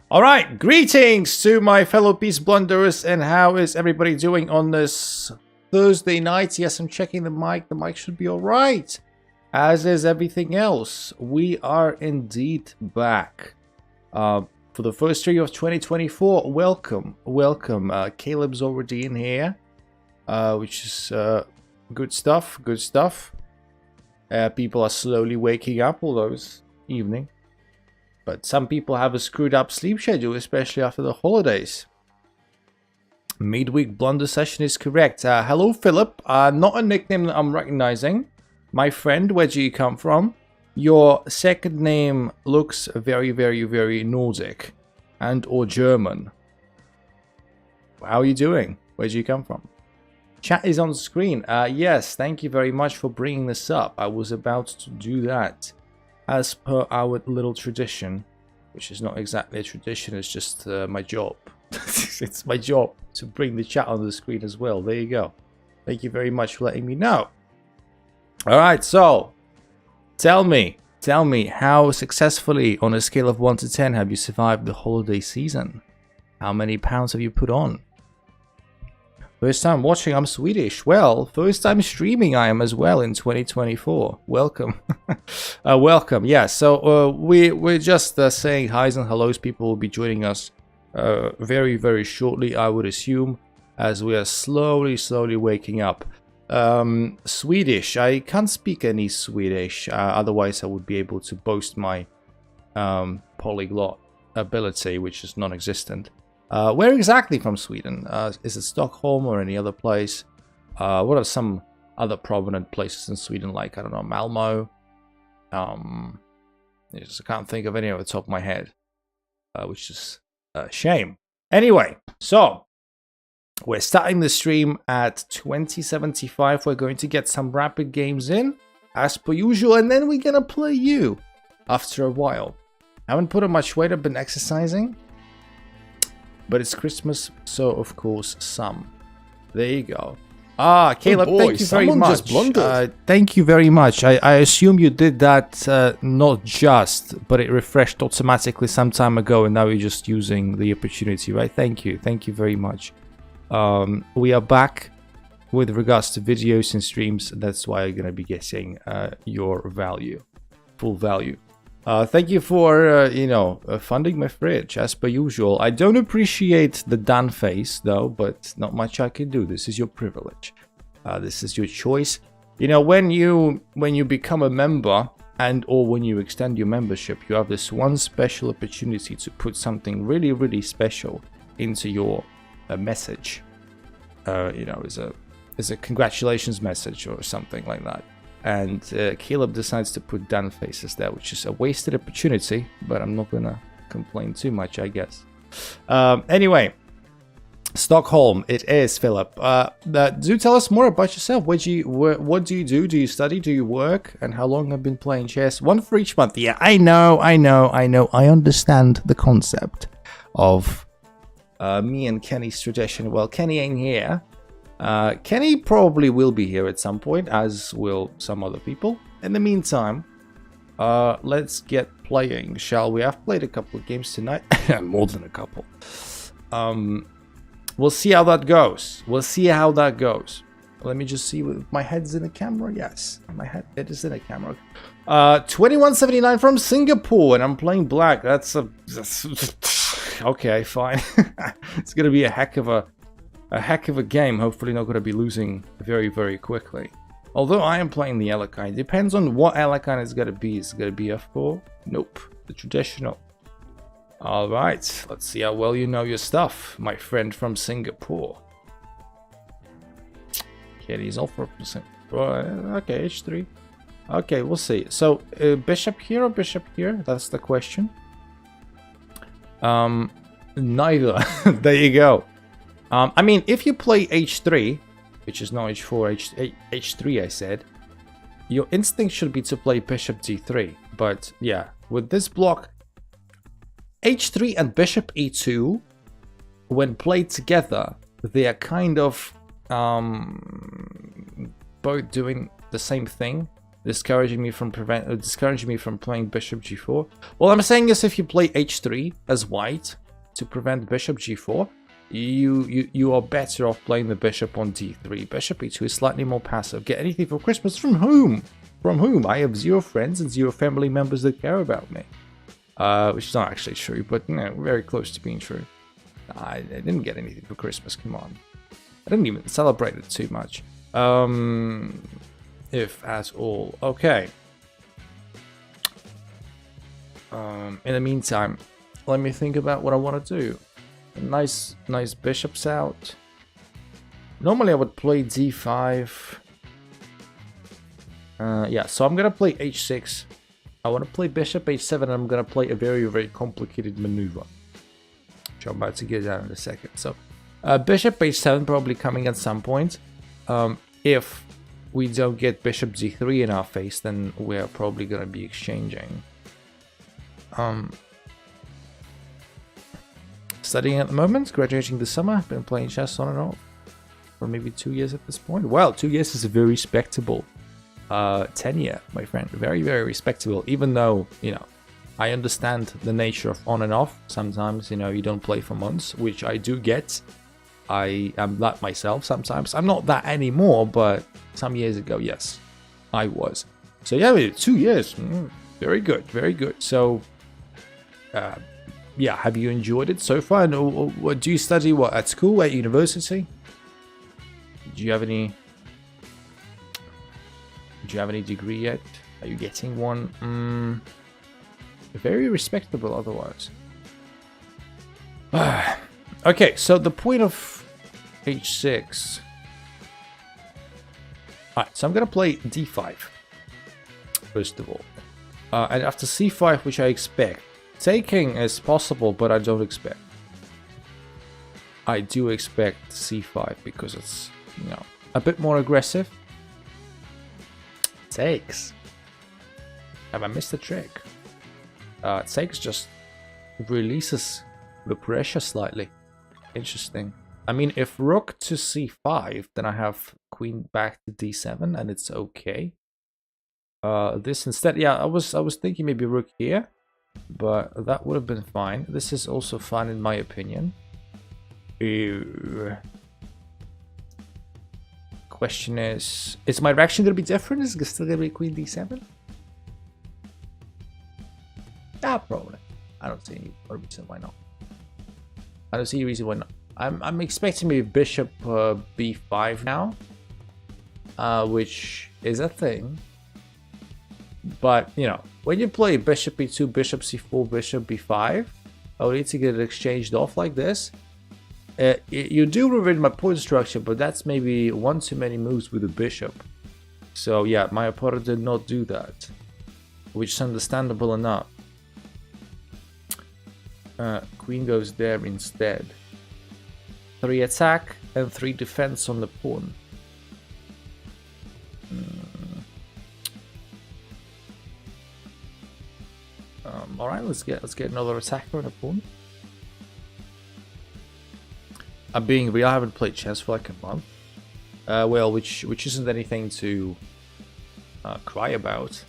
All right, greetings to my fellow Peace Blunderers, and how is everybody doing on this Thursday night? Yes, I'm checking the mic. The mic should be all right, as is everything else. We are indeed back for the first stream of 2024. Welcome. Caleb's already in here, which is good stuff. People are slowly waking up, although it's evening. But some people have a screwed up sleep schedule, especially after the holidays. Midweek blunder session is correct. Hello, Philip. Not a nickname that I'm recognizing. My friend, where do you come from? Your second name looks very, very, very Nordic and or German. How are you doing? Where do you come from? Chat is on screen. Yes, thank you very much for bringing this up. I was about to do that. As per our little tradition, which is not exactly a tradition, it's just my job. It's my job to bring the chat on the screen as well. There you go. Thank you very much for letting me know. Alright, so tell me how successfully on a scale of 1 to 10 have you survived the holiday season? How many pounds have you put on? First time watching, I'm Swedish. Well, first time streaming I am as well in 2024. Welcome. Welcome. Yeah, so we're just saying highs and hellos. People will be joining us very, very shortly, I would assume, as we are slowly waking up. Swedish. I can't speak any Swedish, otherwise I would be able to boast my polyglot ability, which is non-existent. Where exactly from Sweden? Is it Stockholm or any other place? What are some other prominent places in Sweden, like, I don't know, Malmo? I can't think of any off the top of my head, which is a shame. Anyway, so we're starting the stream at 2075. We're going to get some rapid games in, as per usual, and then we're going to play you after a while. I haven't put on much weight, I've been exercising. But it's Christmas, so of course some. There you go. Caleb, oh boy, thank you very much. Just blundered. Thank you very much. I assume you did that not just, but it refreshed automatically some time ago, and now you're just using the opportunity, right? Thank you very much. We are back with regards to videos and streams. That's why I'm gonna be getting your value, full value. Thank you for, funding my fridge, as per usual. I don't appreciate the done face, though, but not much I can do. This is your privilege. This is your choice. You know, when you become a member and or when you extend your membership, you have this one special opportunity to put something really, really special into your message. As a congratulations message or something like that. And Caleb decides to put done faces there, which is a wasted opportunity, but I'm not gonna complain too much, I guess. Anyway, Stockholm, it is, Philip. Do tell us more about yourself. What do you do? Do you study? Do you work? And how long have you been playing chess? One for each month. Yeah, I know. I understand the concept of me and Kenny's tradition. Well, Kenny ain't here. Kenny probably will be here at some point, as will some other people. In the meantime, let's get playing, shall we? I've played a couple of games tonight. More than a couple. We'll see how that goes. Let me just see if my head's in the camera. Yes, my head it is in the camera. 2179 from Singapore, and I'm playing black. That's okay, fine. It's gonna be a heck of a game. Hopefully not going to be losing very, very quickly. Although I am playing the Elekine. Depends on what Elekine it's going to be. Is it going to be F4? Nope. The traditional. Alright. Let's see how well you know your stuff, my friend from Singapore. Kenny's all for Singapore. Okay, H3. Okay, we'll see. So, bishop here or bishop here? That's the question. Neither. There you go. I mean, if you play h3, which is not h4, h3 I said, your instinct should be to play bishop d3. But yeah, with this block, h3 and bishop e2 when played together, they are kind of both doing the same thing, discouraging me from playing bishop g4. Well, I'm saying is if you play h3 as white to prevent bishop g4, you are better off playing the bishop on d3. Bishop e2 is slightly more passive. Get anything for Christmas from whom? From whom? I have 0 friends and 0 family members that care about me. Which is not actually true, but you know, very close to being true. I didn't get anything for Christmas, come on. I didn't even celebrate it too much. If at all. Okay. In the meantime, let me think about what I want to do. Nice bishops out. Normally I would play d5. Yeah, so I'm gonna play h6. I want to play bishop h7, and I'm gonna play a very complicated maneuver, which I'm about to get down in a second. So bishop h7 probably coming at some point. If we don't get bishop g3 in our face, then we're probably gonna be exchanging. Studying at the moment, graduating this summer, been playing chess on and off for maybe 2 years at this point. Well, 2 years is a very respectable tenure, my friend. Very respectable, even though, you know, I understand the nature of on and off. Sometimes, you know, you don't play for months, which I do get. I am that myself sometimes. I'm not that anymore, but some years ago, yes, I was. So yeah, 2 years. Very good. So, yeah, have you enjoyed it so far? And what do you study? What, at school, at university? Do you have any degree yet? Are you getting one? Very respectable otherwise. Okay, so the point of h6. Alright, so I'm gonna play d5 first of all. And after c5, which I expect, taking is possible, but I don't expect. I do expect c5 because it's, you know, a bit more aggressive. Takes. Have I missed a trick? Takes just releases the pressure slightly. Interesting. I mean, if rook to c5, then I have queen back to d7, and it's okay. This instead, yeah, I was thinking maybe rook here, but that would have been fine. This is also fine in my opinion. Question is my reaction gonna be different? Is it still gonna be queen d7? Yeah, probably. I don't see any reason why not. I don't see any reason why not. I'm expecting maybe bishop b5 now, which is a thing. But you know, when you play bishop e2, bishop c4, bishop b5, I would need to get it exchanged off like this. You do reveal my point structure, but that's maybe one too many moves with the bishop. So yeah, my opponent did not do that, which is understandable enough. Queen goes there instead. 3 attack and 3 defense on the pawn. All right, let's get another attacker on the pawn. I'm being real. I haven't played chess for like a month. Well, which isn't anything to cry about.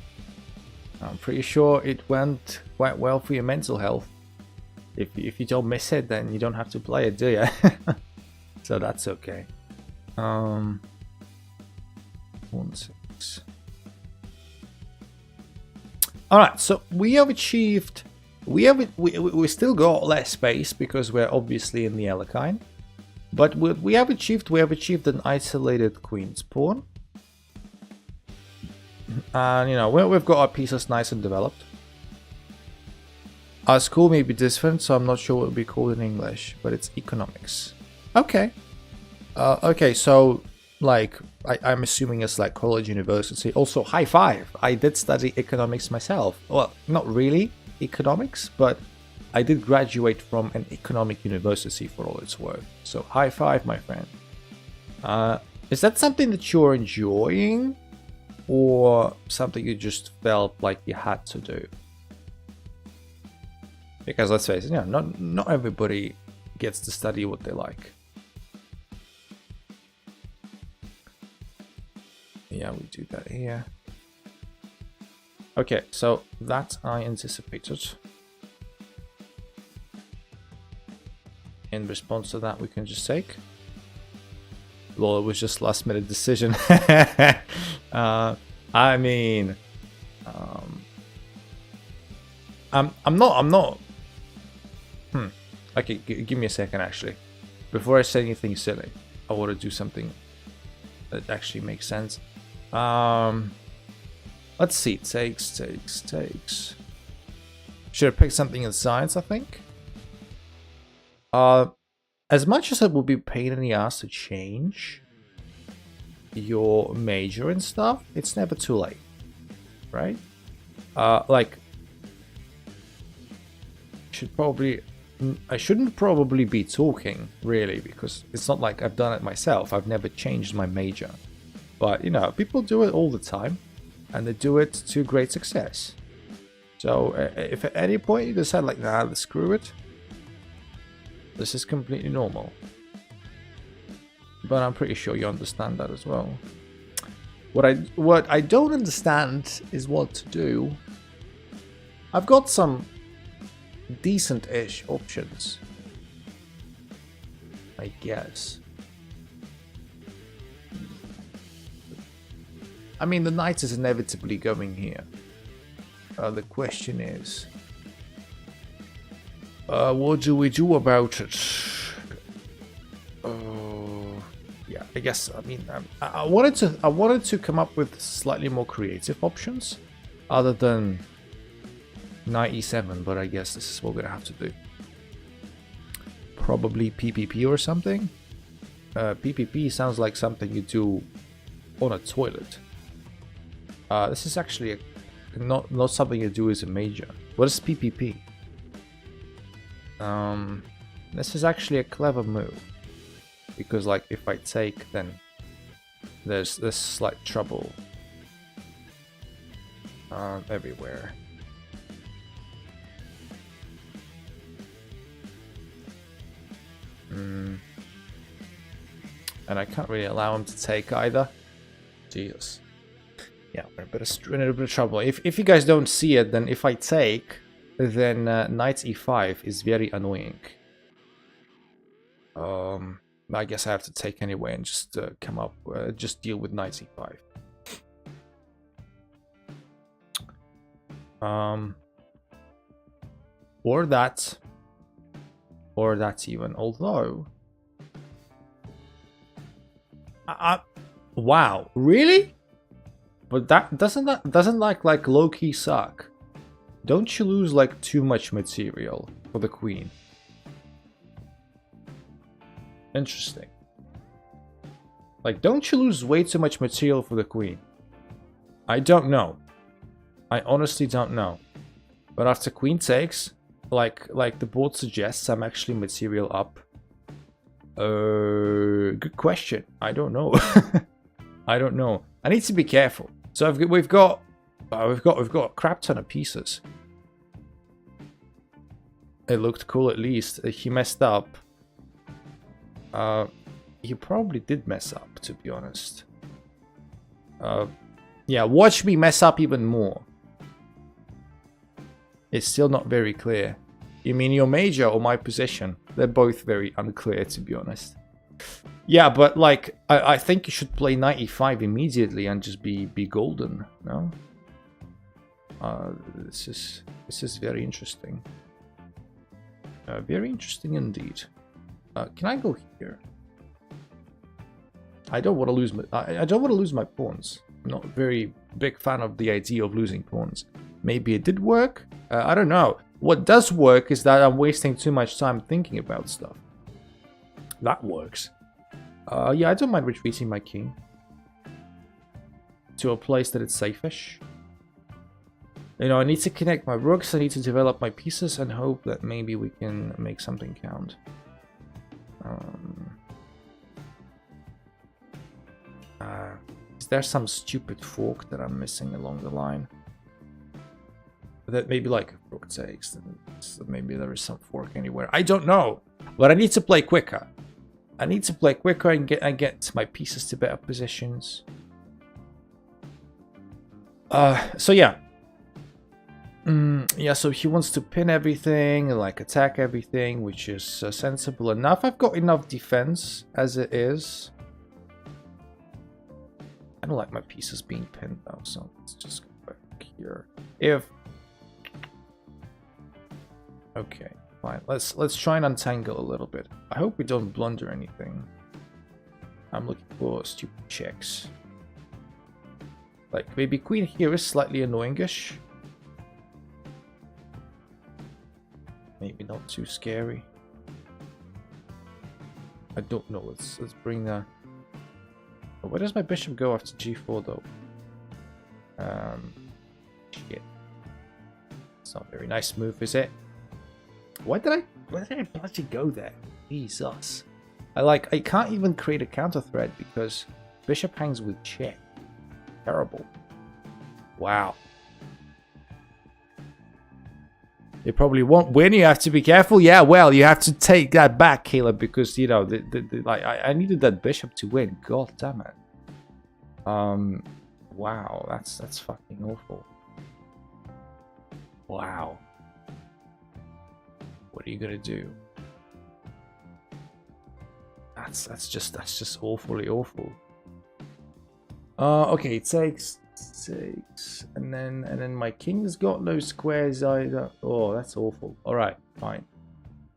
I'm pretty sure it went quite well for your mental health. If you don't miss it, then you don't have to play it, do you? So that's okay. 1 6. All right, so we have achieved. We still got less space because we're obviously in the Alekhine. But we have achieved an isolated queen's pawn. And you know, we've got our pieces nice and developed. Our school may be different, so I'm not sure what it would be called in English, but it's economics. Okay. Okay, so like I'm assuming it's like college, university. Also, high five. I did study economics myself. Well, not really economics, but I did graduate from an economic university for all it's worth. So high five, my friend. Is that something that you're enjoying, or something you just felt like you had to do? Because let's face it, you know, not everybody gets to study what they like. Yeah, we do that here. Okay, so that I anticipated. In response to that, we can just take. Lol, it was just last minute decision. I mean, I'm not. Okay, give me a second. Actually, before I say anything silly, I want to do something that actually makes sense. Let's see. Takes. Should have picked something in science, I think. As much as it will be a pain in the ass to change your major and stuff, it's never too late, right? Like, I shouldn't probably be talking, really, because it's not like I've done it myself. I've never changed my major. But, you know, people do it all the time, and they do it to great success. So, if at any point you decide, like, nah, screw it, this is completely normal. But I'm pretty sure you understand that as well. What I don't understand is what to do. I've got some decent-ish options, I guess. I mean, the knight is inevitably going here. The question is, what do we do about it? Yeah, I guess. I mean, I wanted to come up with slightly more creative options, other than knight e7. But I guess this is what we're gonna have to do. Probably PPP or something. PPP sounds like something you do on a toilet. This is actually not something you do as a major. What is PPP? This is actually a clever move, because like if I take, then there's this slight trouble everywhere. And I can't really allow him to take either. Jesus. Yeah, we're in a bit of trouble. If you guys don't see it, then if I take, then knight e5 is very annoying. I guess I have to take anyway and just come up, just deal with knight e5. Or that even. Although, wow, really? But that doesn't like low-key suck. Don't you lose like too much material for the queen? Interesting. Like, don't you lose way too much material for the queen? I don't know. I honestly don't know. But after queen takes, like the board suggests, I'm actually material up. Good question. I don't know. I don't know. I need to be careful. So we've got a crap ton of pieces. It looked cool at least. He messed up. He probably did mess up, to be honest. Yeah, watch me mess up even more. It's still not very clear. You mean your major or my position? They're both very unclear, to be honest. Yeah, but like, I think you should play knight e5 immediately and just be golden, no? This is very interesting. Very interesting indeed. Can I go here? I don't want to lose my. I don't want to lose my pawns. I'm not a very big fan of the idea of losing pawns. Maybe it did work. I don't know. What does work is that I'm wasting too much time thinking about stuff. That works. Yeah, I don't mind retreating my king to a place that it's safe-ish. You know, I need to connect my rooks, I need to develop my pieces and hope that maybe we can make something count. Is there some stupid fork that I'm missing along the line? That maybe like rook takes, then maybe there is some fork anywhere. I don't know. But I need to play quicker. I need to play quicker and get my pieces to better positions. So yeah. Yeah, so he wants to pin everything and like attack everything, which is sensible enough. I've got enough defense as it is. I don't like my pieces being pinned though, so let's just go back here. Okay, fine. Let's try and untangle a little bit. I hope we don't blunder anything. I'm looking for stupid checks. Like maybe queen here is slightly annoying-ish. Maybe not too scary. I don't know. Let's bring the. Where does my bishop go after g4 though? Shit. It's not a very nice move, is it? Why did I bloody go there? Jesus. I can't even create a counter threat because bishop hangs with check. Terrible. Wow. You probably won't win. You have to be careful. Yeah, well, you have to take that back, Caleb, because you know I needed that bishop to win. God damn it. Wow, that's fucking awful. Wow. What are you gonna do? That's just awfully awful. Okay, it takes. And then my king's got no squares either. Oh, that's awful. All right, fine.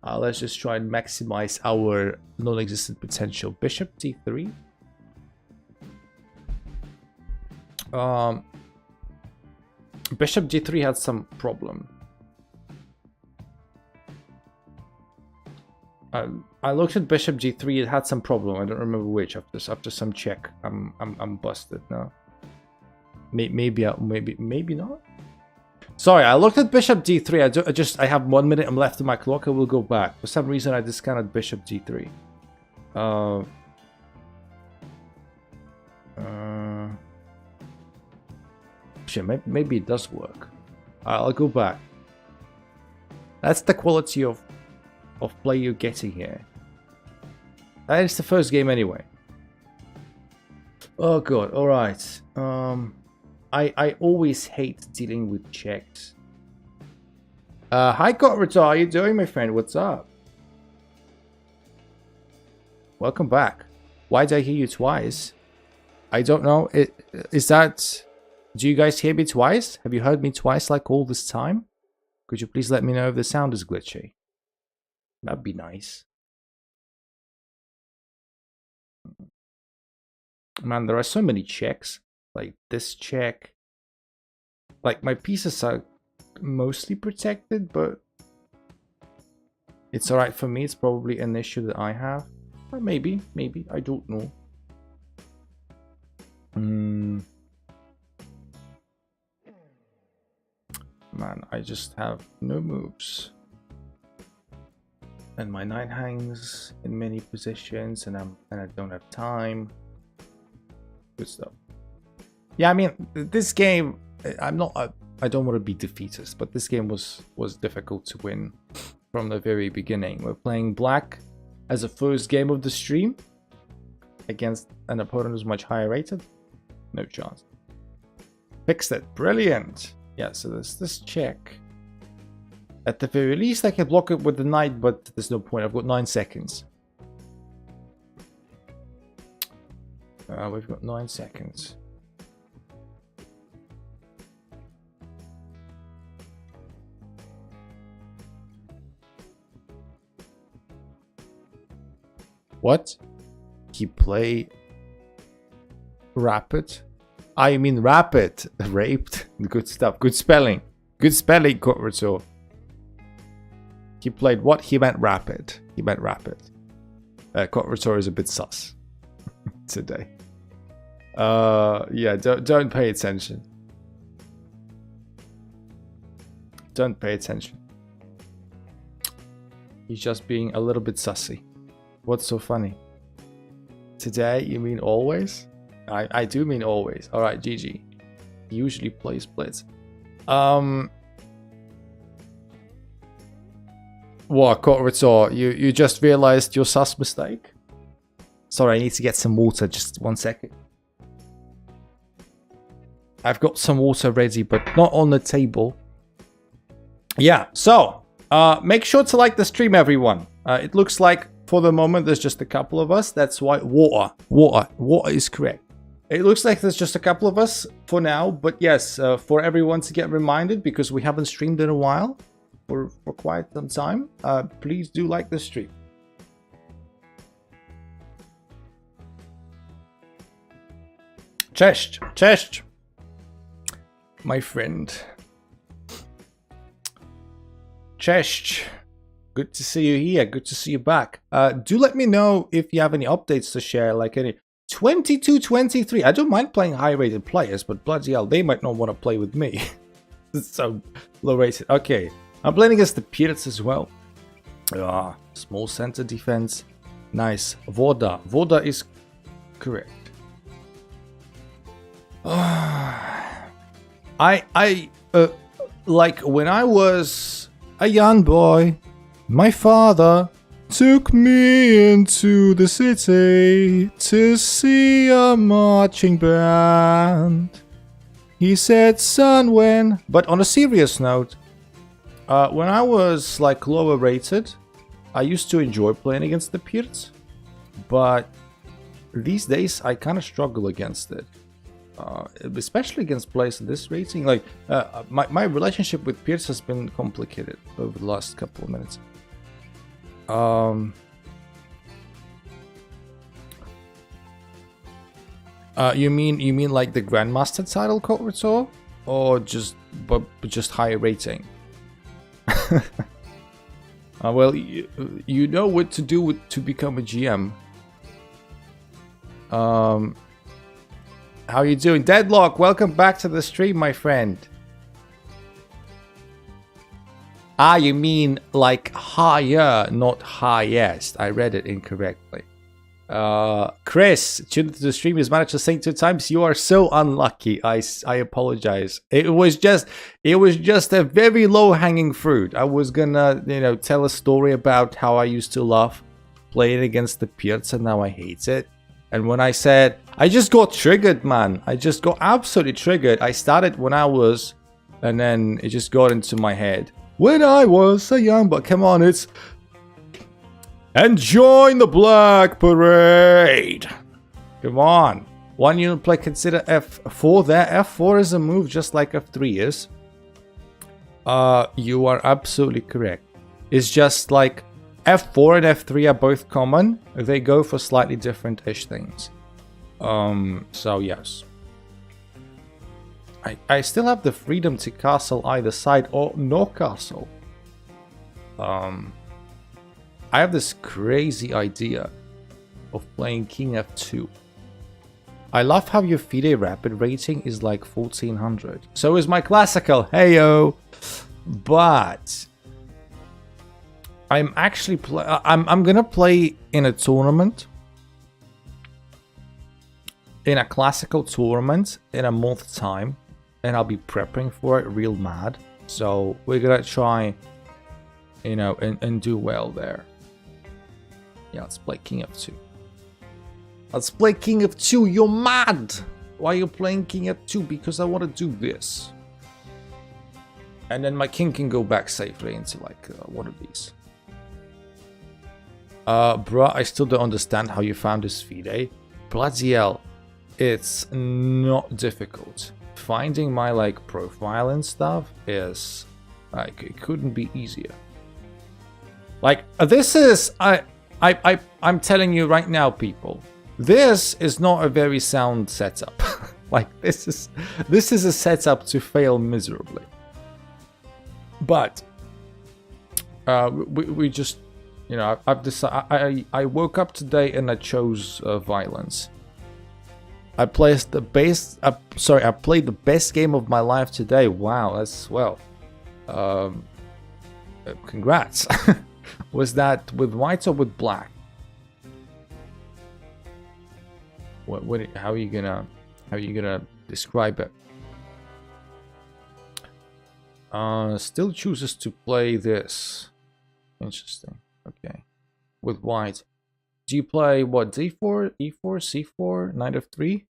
Let's just try and maximize our non-existent potential. Bishop d3. Bishop g3 had some problem. I looked at bishop g3. It had some problem. I don't remember which. After some check, I'm busted now. Maybe not. Sorry, I looked at bishop d3. I have 1 minute left on my clock. I will go back. For some reason, I discounted bishop d3. Shit, maybe it does work. I'll go back. That's the quality of play you're getting here. That is the first game anyway. Oh god. All right. I always hate dealing with checks. Hi Cotrito, how you doing, my friend? What's up? Welcome back. Why did I hear you twice? I don't know. Is that... Do you guys hear me twice? Have you heard me twice like all this time? Could you please let me know if the sound is glitchy? That'd be nice. Man, there are so many checks. Like this check. Like my pieces are mostly protected, but it's alright for me. It's probably an issue that I have. Or maybe, I don't know. Man, I just have no moves. And my knight hangs in many positions and I don't have time. Good stuff. Yeah, I mean, this game, I don't want to be defeatist, but this game was difficult to win from the very beginning. We're playing black as a first game of the stream against an opponent who's much higher rated. No chance. Fixed it. Brilliant. Yeah, so there's this check. At the very least, I can block it with the knight, but there's no point. I've got 9 seconds. We've got 9 seconds. What? He play rapid? I mean rapid. Raped. Good stuff. Good spelling. Good spelling, Cotrito. He played what? He meant rapid. He meant rapid. Cotrito is a bit sus today. Yeah, don't pay attention. Don't pay attention. He's just being a little bit sussy. What's so funny? Today, you mean always? I do mean always. Alright, GG. He usually plays blitz. What, Kotrito? You just realized your sus mistake? Sorry, I need to get some water. Just 1 second. I've got some water ready, but not on the table. Yeah, so make sure to like the stream, everyone. It looks like for the moment there's just a couple of us. That's why water is correct. It looks like there's just a couple of us for now, but yes, for everyone to get reminded, because we haven't streamed in a while, for quite some time, please do like the stream. Cześć, my friend. Cześć. Good to see you here. Good to see you back. Do let me know if you have any updates to share, like any 22-23. I don't mind playing high-rated players, but bloody hell, they might not want to play with me. It's so low-rated. Okay, I'm playing against the Pirates as well. Small center defense. Nice. Voda. Voda is correct. Like when I was a young boy, my father took me into the city to see a marching band. He said, son, when... But on a serious note, when I was like lower rated, I used to enjoy playing against the Pirates, but these days I kind of struggle against it. Especially against players at this rating. Like my relationship with Pierce has been complicated over the last couple of minutes. You mean like the Grandmaster title, Kotrito, or just higher rating? Well, you know what to do to become a GM. How you doing? Deadlock, welcome back to the stream, my friend. You mean like higher, not highest. I read it incorrectly. Chris, tuned to the stream, has managed to sing 2 times. You are so unlucky. I apologize. It was just a very low-hanging fruit. I was gonna, tell a story about how I used to love playing against the Pirates and now I hate it. And when I said, I just got triggered, man. I just got absolutely triggered. I started when I was, and then it just got into my head. When I was a young boy. Come on, it's... And join the Black Parade. Come on. One unit play, consider F4 there. F4 is a move just like F3 is. You are absolutely correct. It's just like... F4 and F3 are both common. They go for slightly different-ish things. So yes. I still have the freedom to castle either side or no castle. I have this crazy idea of playing King F2. I love how your FIDE rapid rating is like 1400. So is my classical. Heyo. But... I'm actually I'm gonna play in a tournament, in a classical tournament in a month's time, and I'll be prepping for it real mad. So we're gonna try, and do well there. Yeah, let's play King F2. Let's play King F2. You're mad. Why are you playing King F2? Because I want to do this, and then my king can go back safely into like one of these. Bruh, I still don't understand how you found this FIDE. Bloody hell, it's not difficult. Finding my like profile and stuff is like, it couldn't be easier. Like this is I'm telling you right now, people, this is not a very sound setup. Like this is a setup to fail miserably. But we just, I've decided. I woke up today and I chose violence. I played the best. I played the best game of my life today. Wow, that's swell. Congrats. Was that with white or with black? How are you gonna describe it? Still chooses to play this. Interesting. Okay. With white. Do you play what? D4, E4, C4, Knight of 3?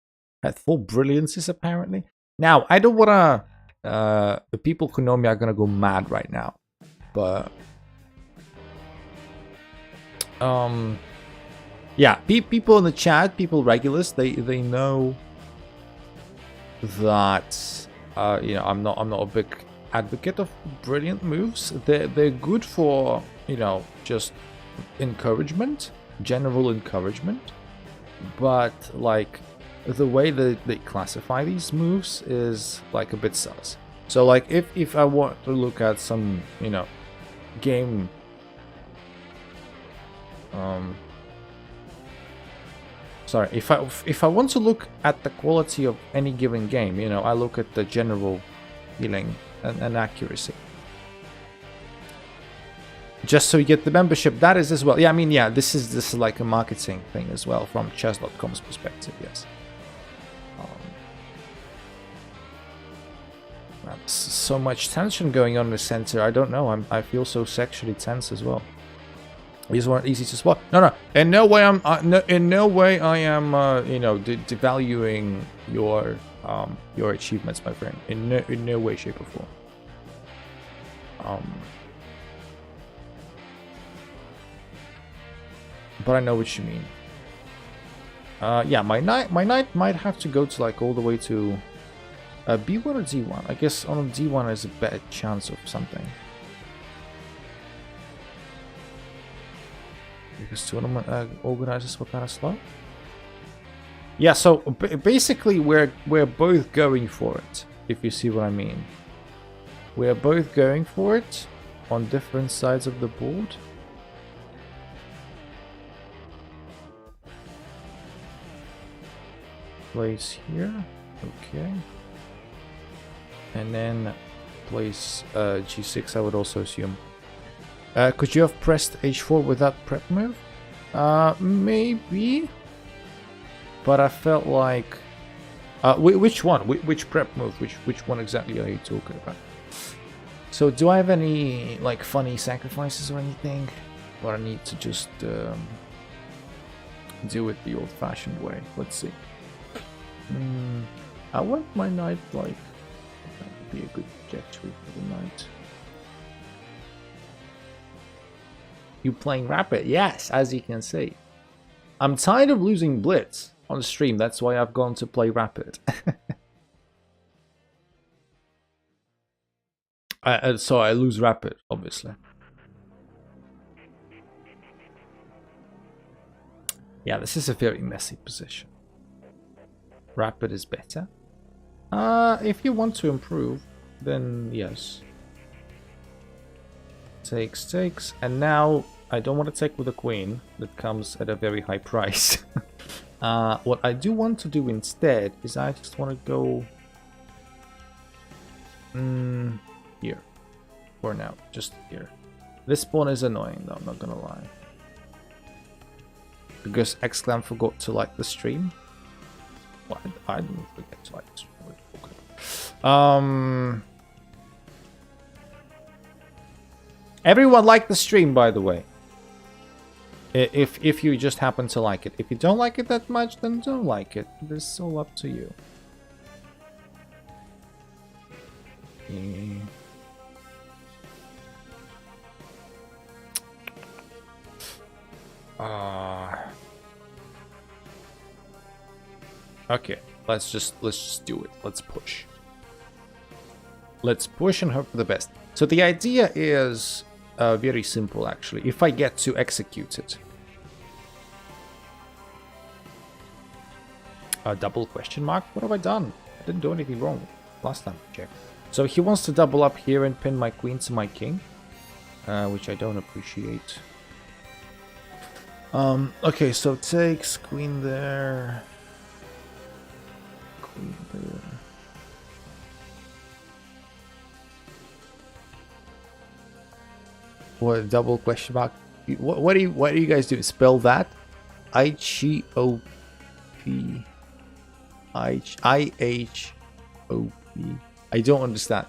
At full brilliances apparently. Now, I don't wanna the people who know me are gonna go mad right now. But yeah, people in the chat, people regulars, they know that you know, I'm not a big advocate of brilliant moves. They're good for, you know, just encouragement, general encouragement, but like the way that they classify these moves is like a bit sus. So like if I want to look at some, you know, game sorry, if I want to look at the quality of any given game, you know, I look at the general feeling and accuracy. Just so you get the membership, that is as well. Yeah, I mean, yeah, this is like a marketing thing as well from chess.com's perspective, yes. So much tension going on in the center. I don't know. I feel so sexually tense as well. These weren't easy to spot. No. In no way in no way I am you know, devaluing your achievements, my friend. In no way, shape, or form. But I know what you mean. Yeah, my knight might have to go to like all the way to B1 or D1. I guess on D1 is a better chance of something. Because tournament organizers were kind of slow. Yeah, so basically we're both going for it, if you see what I mean. We're both going for it on different sides of the board. Place here, okay. And then place G6, I would also assume. Could you have pressed H4 with that prep move? Maybe. But I felt like... which one? Which prep move? Which one exactly are you talking about? So do I have any like funny sacrifices or anything? Or I need to just do it the old-fashioned way? Let's see. I want my knight like... That would be a good trajectory for the knight. You playing Rapid? Yes, as you can see. I'm tired of losing Blitz on stream. That's why I've gone to play Rapid. So I lose Rapid, obviously. Yeah, this is a very messy position. Rapid is better. If you want to improve, then yes. Takes, and now I don't want to take with a queen. That comes at a very high price. What I do want to do instead is I just want to go here for now, just here. This pawn is annoying though, I'm not gonna lie, because Xclam forgot to like the stream. Well, I didn't forget to like the stream. Everyone liked the stream, by the way. If you just happen to like it. If you don't like it that much, then don't like it. This is all up to you. Okay, let's just do it. Let's push. Let's push and hope for the best. So the idea is very simple, actually. If I get to execute it. A double question mark? What have I done? I didn't do anything wrong last time I checked. So he wants to double up here and pin my queen to my king, which I don't appreciate. Okay, so takes, queen there, queen there. What, double question mark? What do you guys do? Spell that? I-G-O-P. I-H-O-P. I don't understand.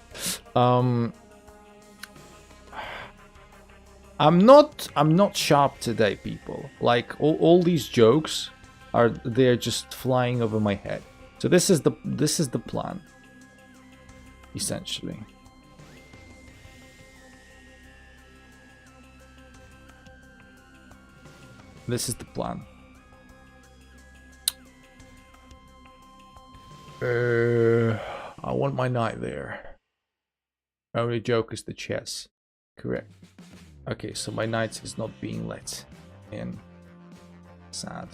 I'm not sharp today, people. Like all these jokes they're just flying over my head. So this is the plan, essentially. This is the plan. I want my knight there. Only joke is the chess. Correct. Okay, so my knight is not being let in. Sad.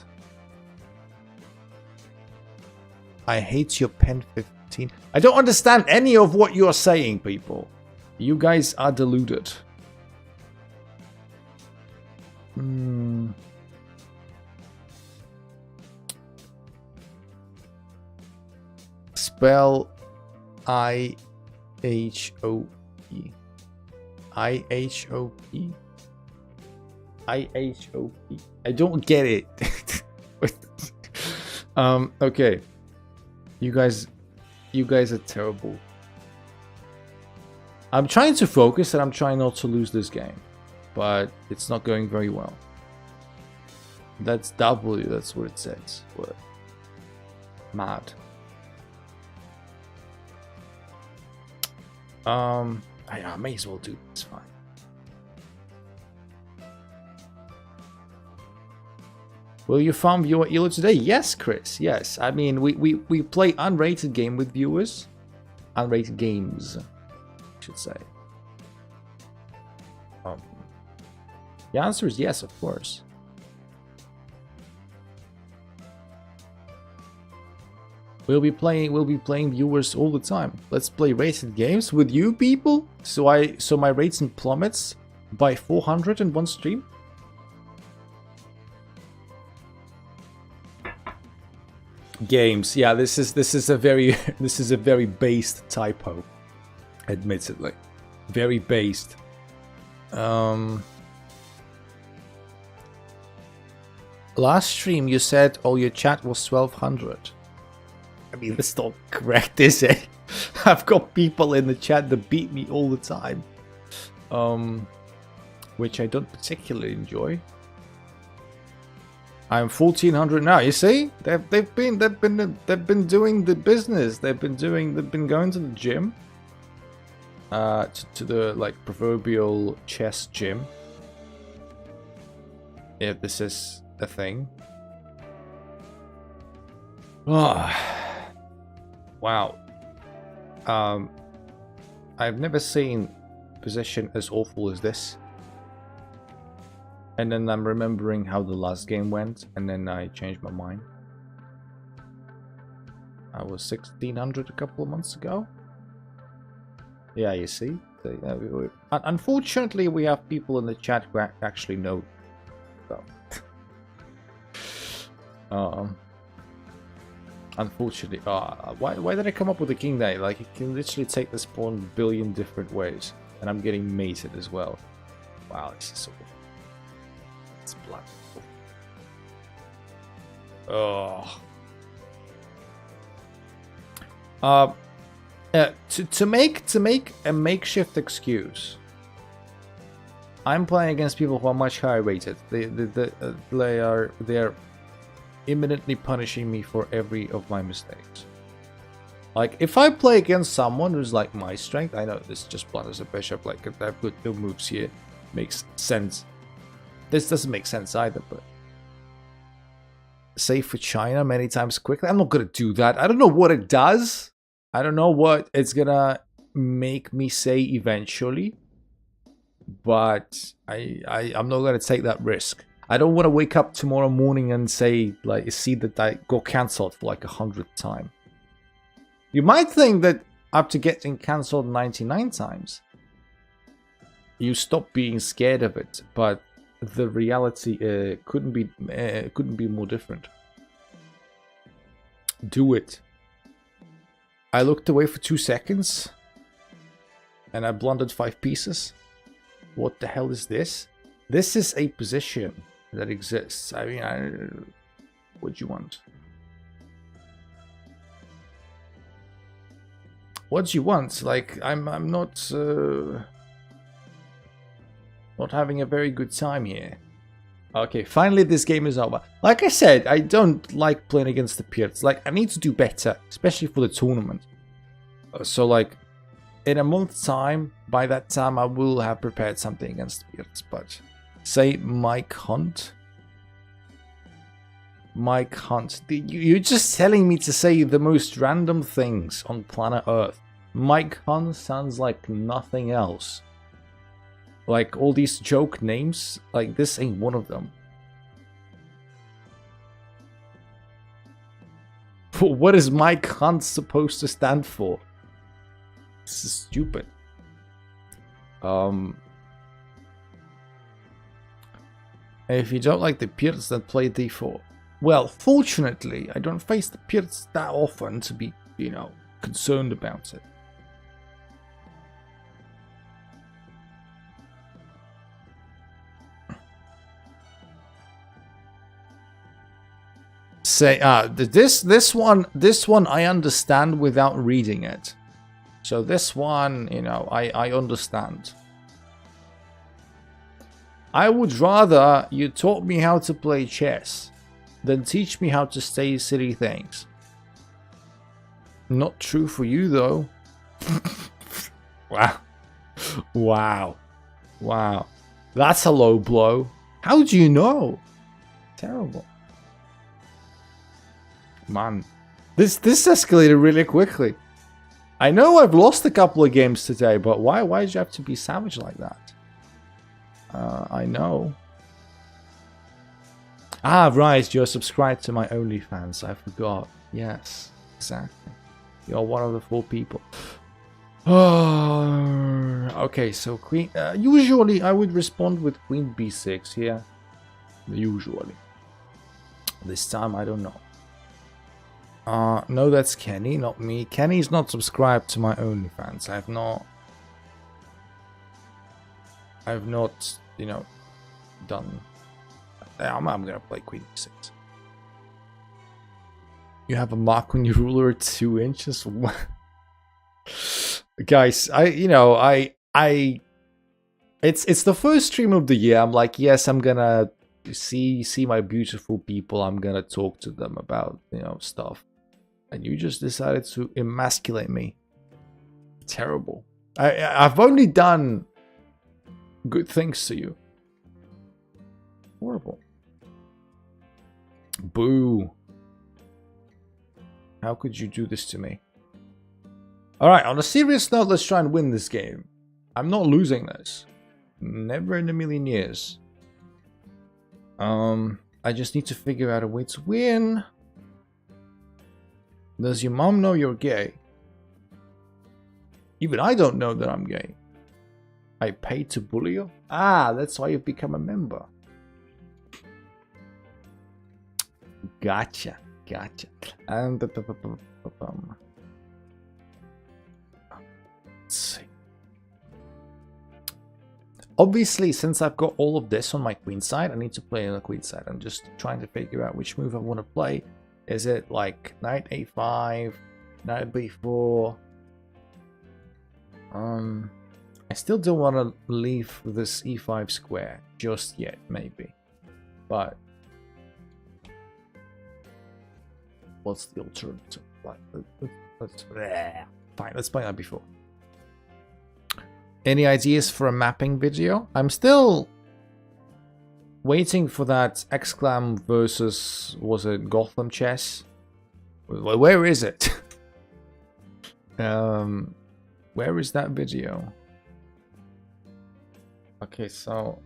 I hate your pen 15. I don't understand any of what you're saying, people. You guys are deluded. Spell I-H-O-P. I-H-O-P? I-H-O-P. I don't get it. Okay. You guys are terrible. I'm trying to focus and I'm trying not to lose this game. But it's not going very well. That's W, that's what it says. What? Mad. I may as well do this, fine. Will you farm viewer Elo today? Yes, Chris, yes. I mean, we play unrated game with viewers. Unrated games, I should say. The answer is yes, of course. We'll be playing viewers all the time. Let's play rated games with you people. So my rating plummets by 400 in one stream. Games, yeah. This is a very based typo, admittedly, very based. Last stream you said all your chat was 1200. I mean, that's not correct, is it? I've got people in the chat that beat me all the time, which I don't particularly enjoy. I'm 1400 now. You see, they've been doing the business. They've been going to the gym, to the like proverbial chess gym. If this is a thing. Oh. Wow. I've never seen position as awful as this. And then I'm remembering how the last game went, and then I changed my mind. I was 1600 a couple of months ago. Yeah, you see. Unfortunately, we have people in the chat who actually know. So. Unfortunately, why did I come up with the king knight? Like, it can literally take this pawn a billion different ways, and I'm getting mated as well. Wow, this is so. It's black. Oh. To make a makeshift excuse, I'm playing against people who are much higher rated. They are imminently punishing me for every of my mistakes. Like, if I play against someone who's like my strength, I know this just blunders a bishop, like I've got no moves here, makes sense. This doesn't make sense either, but save for China many times quickly. I'm not gonna do that. I don't know what it does. I don't know what it's gonna make me say eventually, but I'm not gonna take that risk. I don't want to wake up tomorrow morning and say, like, see that I got cancelled for like 100th time. You might think that after getting cancelled 99 times, you stop being scared of it, but the reality couldn't be more different. Do it. I looked away for 2 seconds, and I blundered 5 pieces. What the hell is this? This is a position that exists. I mean, what do you want? What do you want? Like, I'm not. Not having a very good time here. Okay, finally this game is over. Like I said, I don't like playing against the Pirates. Like, I need to do better, especially for the tournament. So, like, in a month's time, by that time, I will have prepared something against the Pirates. But, say, Mike Hunt. Mike Hunt. You're just telling me to say the most random things on planet Earth. Mike Hunt sounds like nothing else. Like, all these joke names, like, this ain't one of them. What is Mike Hunt supposed to stand for? This is stupid. If you don't like the Pirates, then play D4. Well, fortunately, I don't face the Pirates that often to be, you know, concerned about it. Say, this one I understand without reading it. So this one, you know, I understand. I would rather you taught me how to play chess than teach me how to say silly things. Not true for you though. Wow. Wow. Wow. That's a low blow. How do you know? Terrible. Man, this escalated really quickly. I know I've lost a couple of games today, but why did you have to be savage like that? I know. Ah, right, you're subscribed to my OnlyFans. I forgot. Yes, exactly. You're one of the 4 people. Okay, so Queen. Usually, I would respond with Queen B6 here. Usually. This time, I don't know. No, that's Kenny, not me. Kenny's not subscribed to my OnlyFans. I've not, you know, done. I'm gonna play Queen B6. You have a mark on your ruler at 2 inches. Guys, it's the first stream of the year. I'm like, yes, I'm gonna see my beautiful people. I'm gonna talk to them about, you know, stuff. And you just decided to emasculate me. Terrible. I've only done good things to you. Horrible. Boo. How could you do this to me? Alright, on a serious note, let's try and win this game. I'm not losing this. Never in a million years. I just need to figure out a way to win. Does your mom know you're gay? Even I don't know that I'm gay. I paid to bully you? Ah, that's why you've become a member. Gotcha. And let's see. Obviously, since I've got all of this on my queen side, I need to play on the queen side. I'm just trying to figure out which move I want to play. Is it like knight a5, knight b4? I still don't want to leave this e5 square just yet, maybe. But what's the alternative? Like, fine, let's play knight b4. Any ideas for a mapping video? I'm still waiting for that Exclam versus, was it Gotham chess? Where is it? Where is that video? Okay, so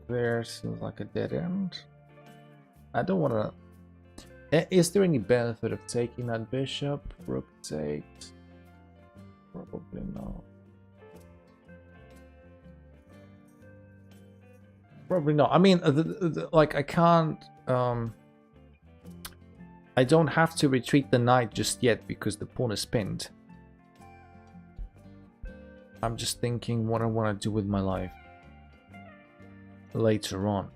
there seems like a dead end. I don't want to. Is there any benefit of taking that bishop? Rook takes. Probably not. Probably not. I mean, like, I can't. I don't have to retreat the knight just yet because the pawn is pinned. I'm just thinking what I want to do with my life later on.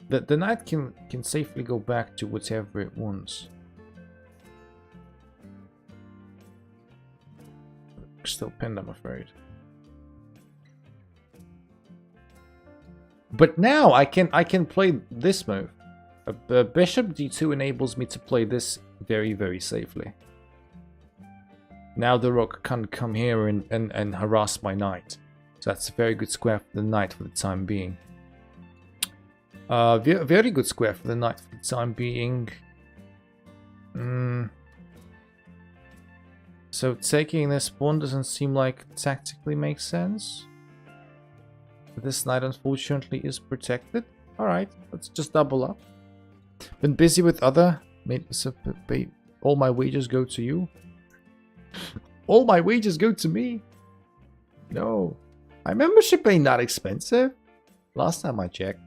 The knight can safely go back to whatever it wants. rook's still pinned, I'm afraid. But now I can play this move. Bishop d2 enables me to play this very, very safely. Now the rook can come here and harass my knight. So that's a very good square for the knight for the time being. Very good square for the knight for the time being. So taking this pawn doesn't seem like tactically makes sense. This knight unfortunately is protected. Alright, let's just double up. Been busy with other... All my wages go to you. All my wages go to me. No. My membership ain't that expensive. Last time I checked.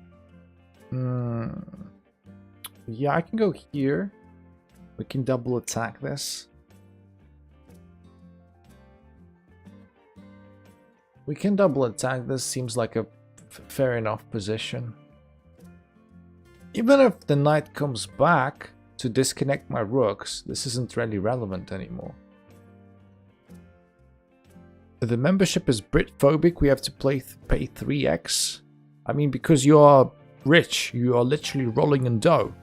Yeah, I can go here. We can double attack this. We can double attack this. Seems like a fair enough position. Even if the knight comes back to disconnect my rooks, this isn't really relevant anymore. The membership is Brit-phobic. We have to pay 3x. I mean, because you are rich, you are literally rolling in dough.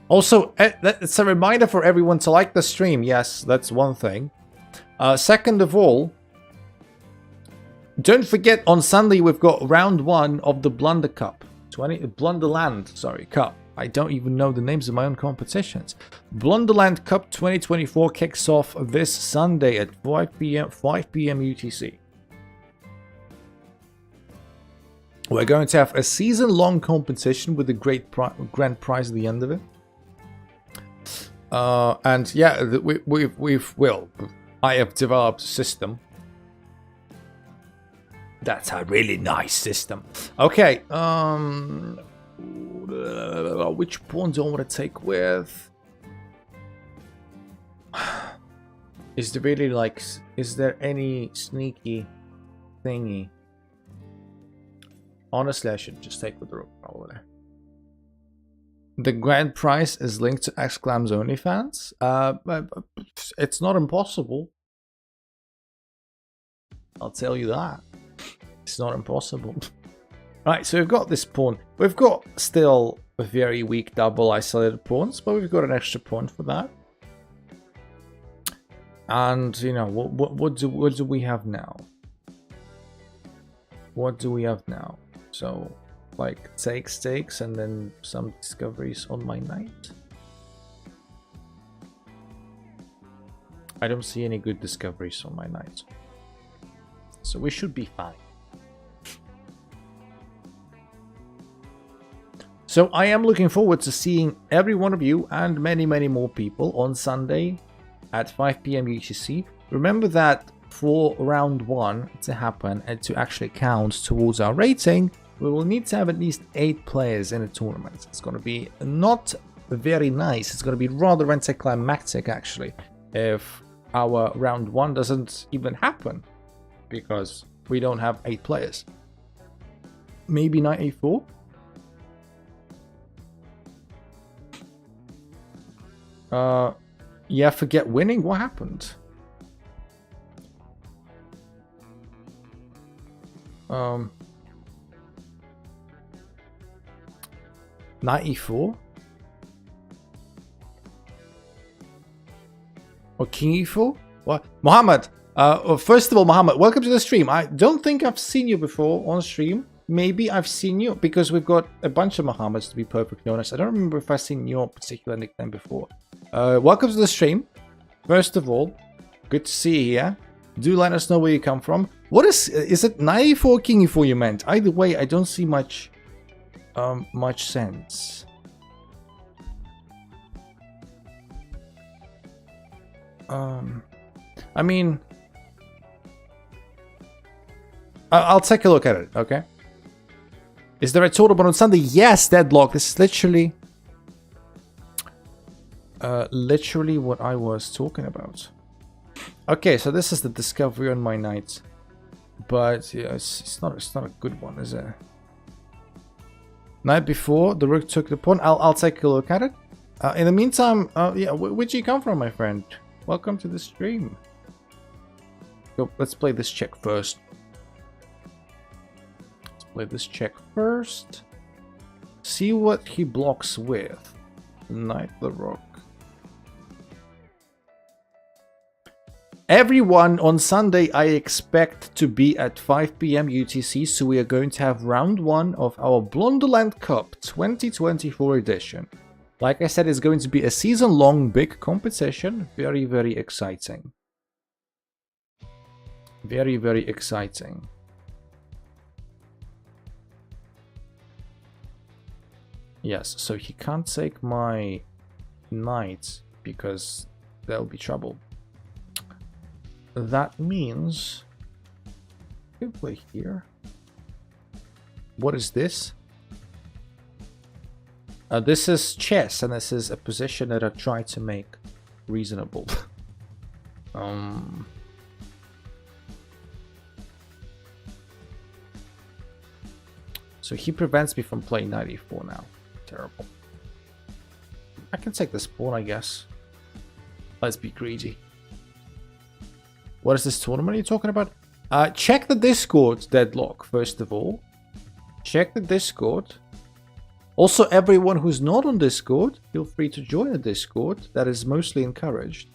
Also, it's a reminder for everyone to like the stream. Yes, that's one thing. Second of all, don't forget on Sunday we've got round 1 of the Blunder Cup. Blunderland, sorry, Cup. I don't even know the names of my own competitions. Blunderland Cup 2024 kicks off this Sunday at 5 p.m. UTC. We're going to have a season-long competition with a great grand prize at the end of it. And yeah, I have developed a system. That's a really nice system. Okay, which pawn do I want to take with? Is there really like, is there any sneaky thingy? Honestly, I should just take with the rook probably. The grand prize is linked to Xclam's OnlyFans. It's not impossible. I'll tell you that. It's not impossible. Right, so we've got this pawn. We've got still a very weak double isolated pawns, but we've got an extra pawn for that. And you know what do we have now? What do we have now? So like take stakes and then some discoveries on my knight. I don't see any good discoveries on my knight, so we should be fine. So I am looking forward to seeing every one of you and many, many more people on Sunday at 5 p.m. UTC. Remember that for round 1 to happen and to actually count towards our rating, we will need to have at least 8 players in a tournament. It's going to be not very nice. It's going to be rather anticlimactic actually if our round 1 doesn't even happen because we don't have 8 players. Maybe knight a4? Yeah, forget winning. What happened? Knight e4? Or king e4? What? Mohammed, first of all, Mohammed, welcome to the stream. I don't think I've seen you before on stream. Maybe I've seen you because we've got a bunch of Mohammeds, to be perfectly honest. I don't remember if I've seen your particular nickname before. Welcome to the stream. First of all, good to see you here. Do let us know where you come from. What is it knight e4 or king e4 you meant? Either way, I don't see much sense. I mean, I'll take a look at it, okay? Is there a tournament on Sunday? Yes, Deadlock. This is literally what I was talking about. Okay, so this is the discovery on my knight, but yeah, it's not a good one, is it? Night before the rook took the pawn. I'll take a look at it. In the meantime, yeah, where'd you come from, my friend? Welcome to the stream. Go, let's play this check first. Let's play this check first. See what he blocks with. Knight the rook. Everyone, on Sunday I expect to be at 5 PM UTC, so we are going to have round 1 of our Blonderland Cup 2024 edition. Like I said, it's going to be a season-long big competition. Very, very exciting. Very, very exciting. Yes, so he can't take my knight because there'll be trouble. That means we play here. What is this? This is chess, and this is a position that I try to make reasonable. So he prevents me from playing knight e4 now. Terrible. I can take this pawn, I guess. Let's be greedy. What is this tournament you're talking about? Check the Discord, Deadlock, first of all. Check the Discord. Also, everyone who's not on Discord, feel free to join the Discord. That is mostly encouraged.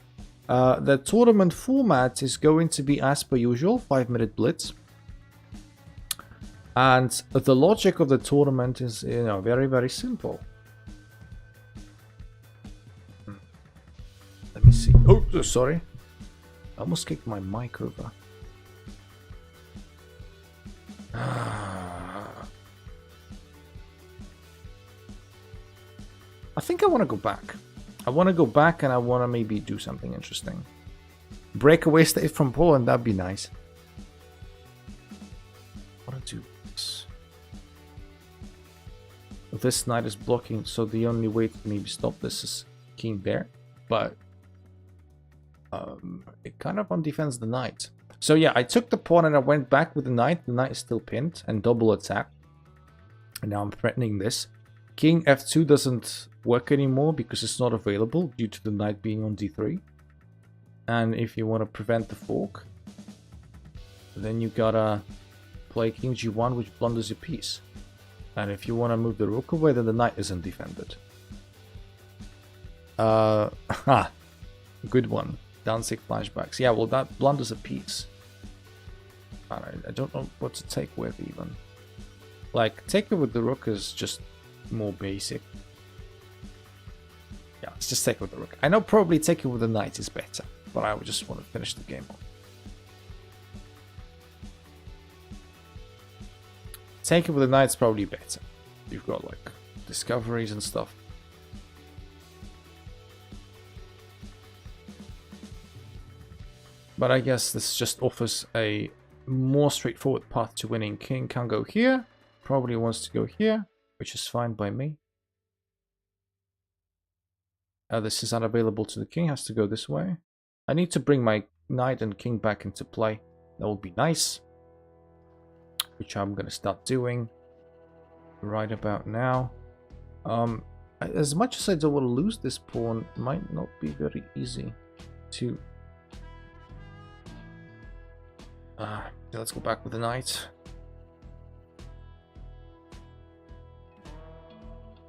The tournament format is going to be as per usual, 5-minute blitz. And the logic of the tournament is, you know, very, very simple. Let me see. Oh, sorry. I almost kicked my mic over. I think I want to go back. I want to go back and I want to maybe do something interesting. Breakaway state from Poland, that'd be nice. I want to do this. This knight is blocking, so the only way to maybe stop this is king there. But it kind of undefends the knight. So yeah, I took the pawn and I went back with the knight. The knight is still pinned and double attack. And now I'm threatening this. King f2 doesn't work anymore because it's not available due to the knight being on d3. And if you want to prevent the fork, then you gotta play king g1, which blunders your piece. And if you want to move the rook away, then the knight isn't defended. Good one. Danzig flashbacks. Yeah, well, that blunders a piece. I don't know what to take with even. Like, take it with the rook is just more basic. Yeah, let's just take it with the rook. I know probably take it with the knight is better, but I would just want to finish the game off. Take it with the knight's probably better. You've got like discoveries and stuff. But I guess this just offers a more straightforward path to winning. King can go here. Probably wants to go here, which is fine by me. This is unavailable to the king. Has to go this way. I need to bring my knight and king back into play. That would be nice. Which I'm going to start doing right about now. As much as I don't want to lose this pawn, it might not be very easy to... let's go back with the knight.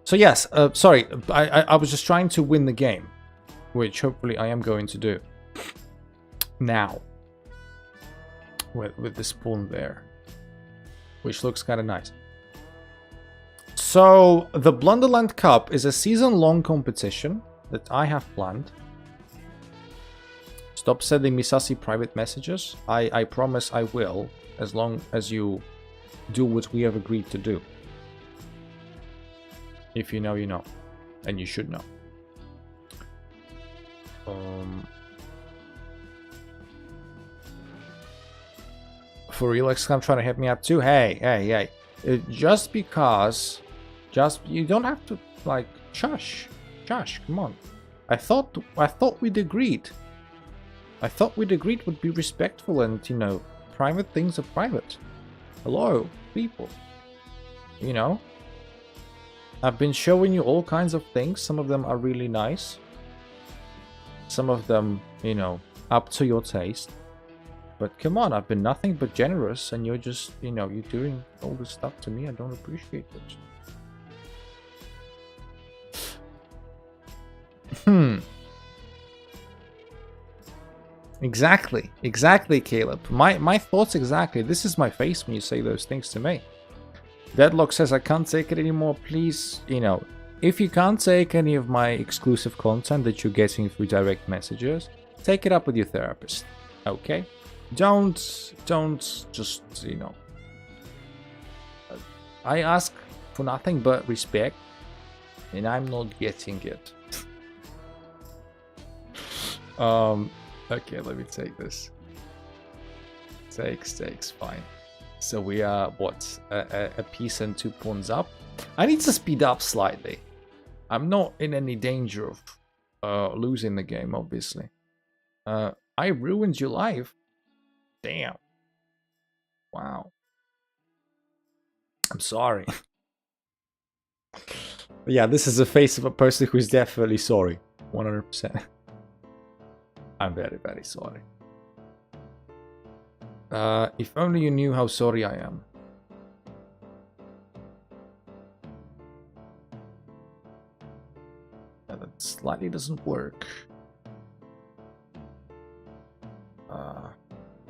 So yes, sorry, I was just trying to win the game, which hopefully I am going to do now with this pawn there, which looks kind of nice. So the Blonderland Cup is a season-long competition that I have planned. Stop sending me sassy private messages. I promise I will, as long as you do what we have agreed to do. If you know, you know. And you should know. For real, I'm trying to hit me up too. Hey. Just because... you don't have to, like, shush. Come on. I thought we'd agreed. I thought we'd agreed would be respectful and, you know, private things are private. Hello, people. You know? I've been showing you all kinds of things. Some of them are really nice. Some of them, you know, up to your taste. But come on, I've been nothing but generous, and you're just, you know, you're doing all this stuff to me. I don't appreciate it. Exactly, Caleb. My thoughts exactly. This is my face when you say those things to me. Deadlock says I can't take it anymore. Please, you know, if you can't take any of my exclusive content that you're getting through direct messages, take it up with your therapist. Okay? Don't just, you know. I ask for nothing but respect, and I'm not getting it. Okay, let me take this. Takes, fine. So we are, what, a piece and 2 pawns up? I need to speed up slightly. I'm not in any danger of losing the game, obviously. I ruined your life. Damn. Wow. I'm sorry. Yeah, this is the face of a person who is definitely sorry. 100%. I'm very, very sorry. If only you knew how sorry I am. Yeah, that slightly doesn't work.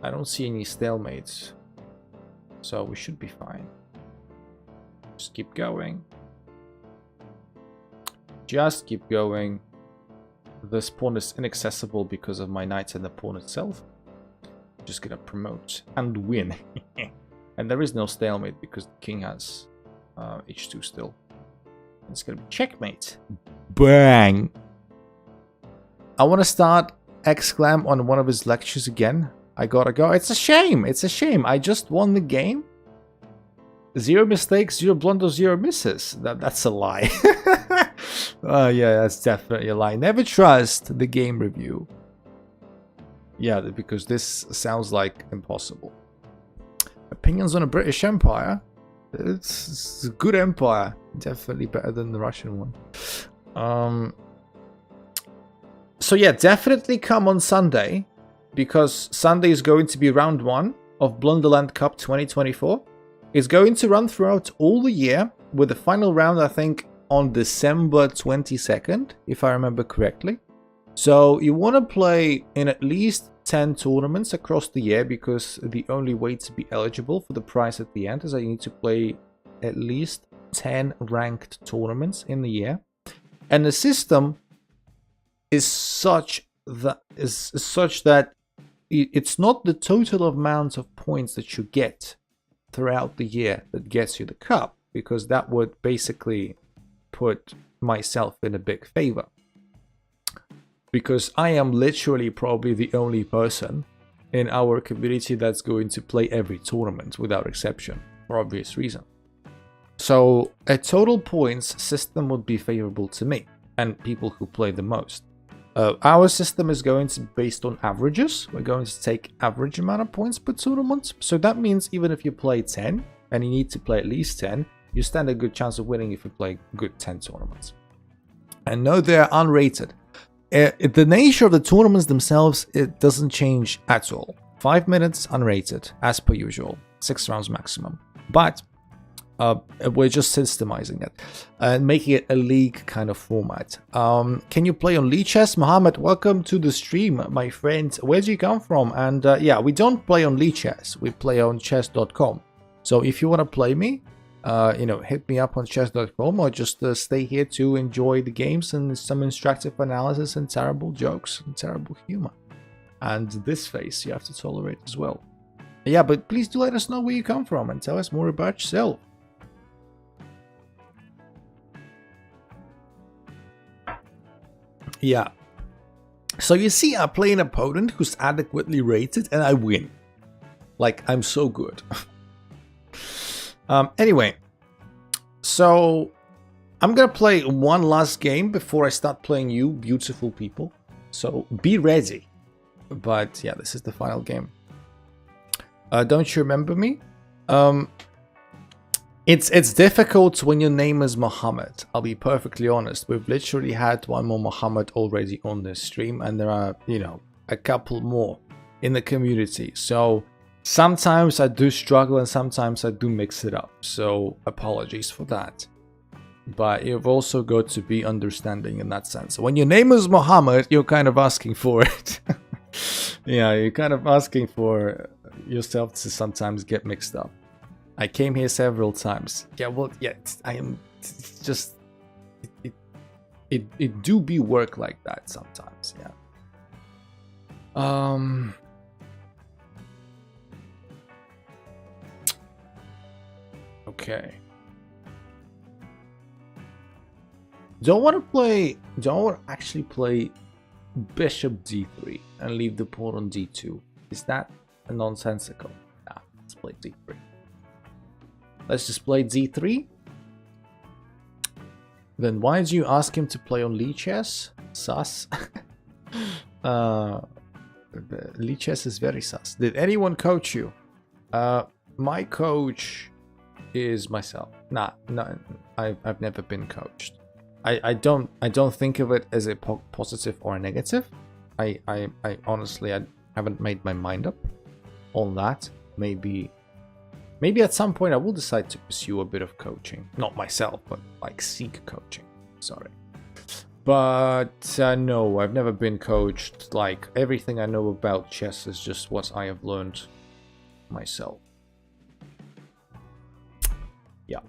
I don't see any stalemates, so we should be fine. Just keep going. Just keep going. This pawn is inaccessible because of my knights and the pawn itself. Just gonna promote and win. And there is no stalemate because the king has h2 still. It's gonna be checkmate. Bang! I want to start exclam on one of his lectures again. I gotta go. It's a shame. It's a shame. I just won the game. 0 mistakes, 0 blunders, 0 misses. That's a lie. Yeah, that's definitely a lie. Never trust the game review. Yeah, because this sounds like impossible. Opinions on a British Empire? It's a good empire. Definitely better than the Russian one. So yeah, definitely come on Sunday, because Sunday is going to be round 1 of Blunderland Cup 2024. It's going to run throughout all the year, with the final round, I think, on December 22nd, if I remember correctly. So you want to play in at least 10 tournaments across the year, because the only way to be eligible for the prize at the end is that you need to play at least 10 ranked tournaments in the year. And the system is such that it's not the total amount of points that you get throughout the year that gets you the cup, because that would basically put myself in a big favor, because I am literally probably the only person in our community that's going to play every tournament without exception, for obvious reason. So a total points system would be favorable to me and people who play the most. Our system is going to be based on averages. We're going to take average amount of points per tournament. So that means even if you play 10 and you need to play at least 10, you stand a good chance of winning if you play good 10 tournaments. And no, they're unrated. The nature of the tournaments themselves, it doesn't change at all. 5 minutes unrated, as per usual. 6 rounds maximum. But we're just systemizing it and making it a league kind of format. Can you play on Lichess? Mohammed, welcome to the stream, my friend. Where do you come from? And yeah, we don't play on Lichess. We play on chess.com. So if you want to play me, you know, hit me up on chess.com, or just stay here to enjoy the games and some instructive analysis and terrible jokes and terrible humor. And this face you have to tolerate as well. Yeah, but please do let us know where you come from and tell us more about yourself. Yeah. So you see, I play an opponent who's adequately rated and I win. Like, I'm so good. Anyway, so I'm gonna play one last game before I start playing you, beautiful people. So be ready. But yeah, this is the final game. Don't you remember me? It's difficult when your name is Mohammed. I'll be perfectly honest. We've literally had one more Mohammed already on this stream, and there are, you know, a couple more in the community. So sometimes I do struggle and sometimes I do mix it up. So apologies for that. But you've also got to be understanding in that sense. When your name is Mohammed, you're kind of asking for it. Yeah, you're kind of asking for yourself to sometimes get mixed up. I came here several times. Yeah, well, yeah, I am just... It do be work like that sometimes, yeah. Okay. Don't want to actually play bishop d3 and leave the pawn on d2. Is that a nonsensical? Nah, let's play d3. Let's just play d3. Then why did you ask him to play on Lichess? Sus. Lichess is very sus. Did anyone coach you? My coach is myself. Nah, no, I've never been coached. I don't think of it as a positive or a negative. I honestly I haven't made my mind up on that. Maybe at some point I will decide to pursue a bit of coaching. Not myself, but like seek coaching. Sorry. But no, I've never been coached. Like everything I know about chess is just what I have learned myself. Yeah.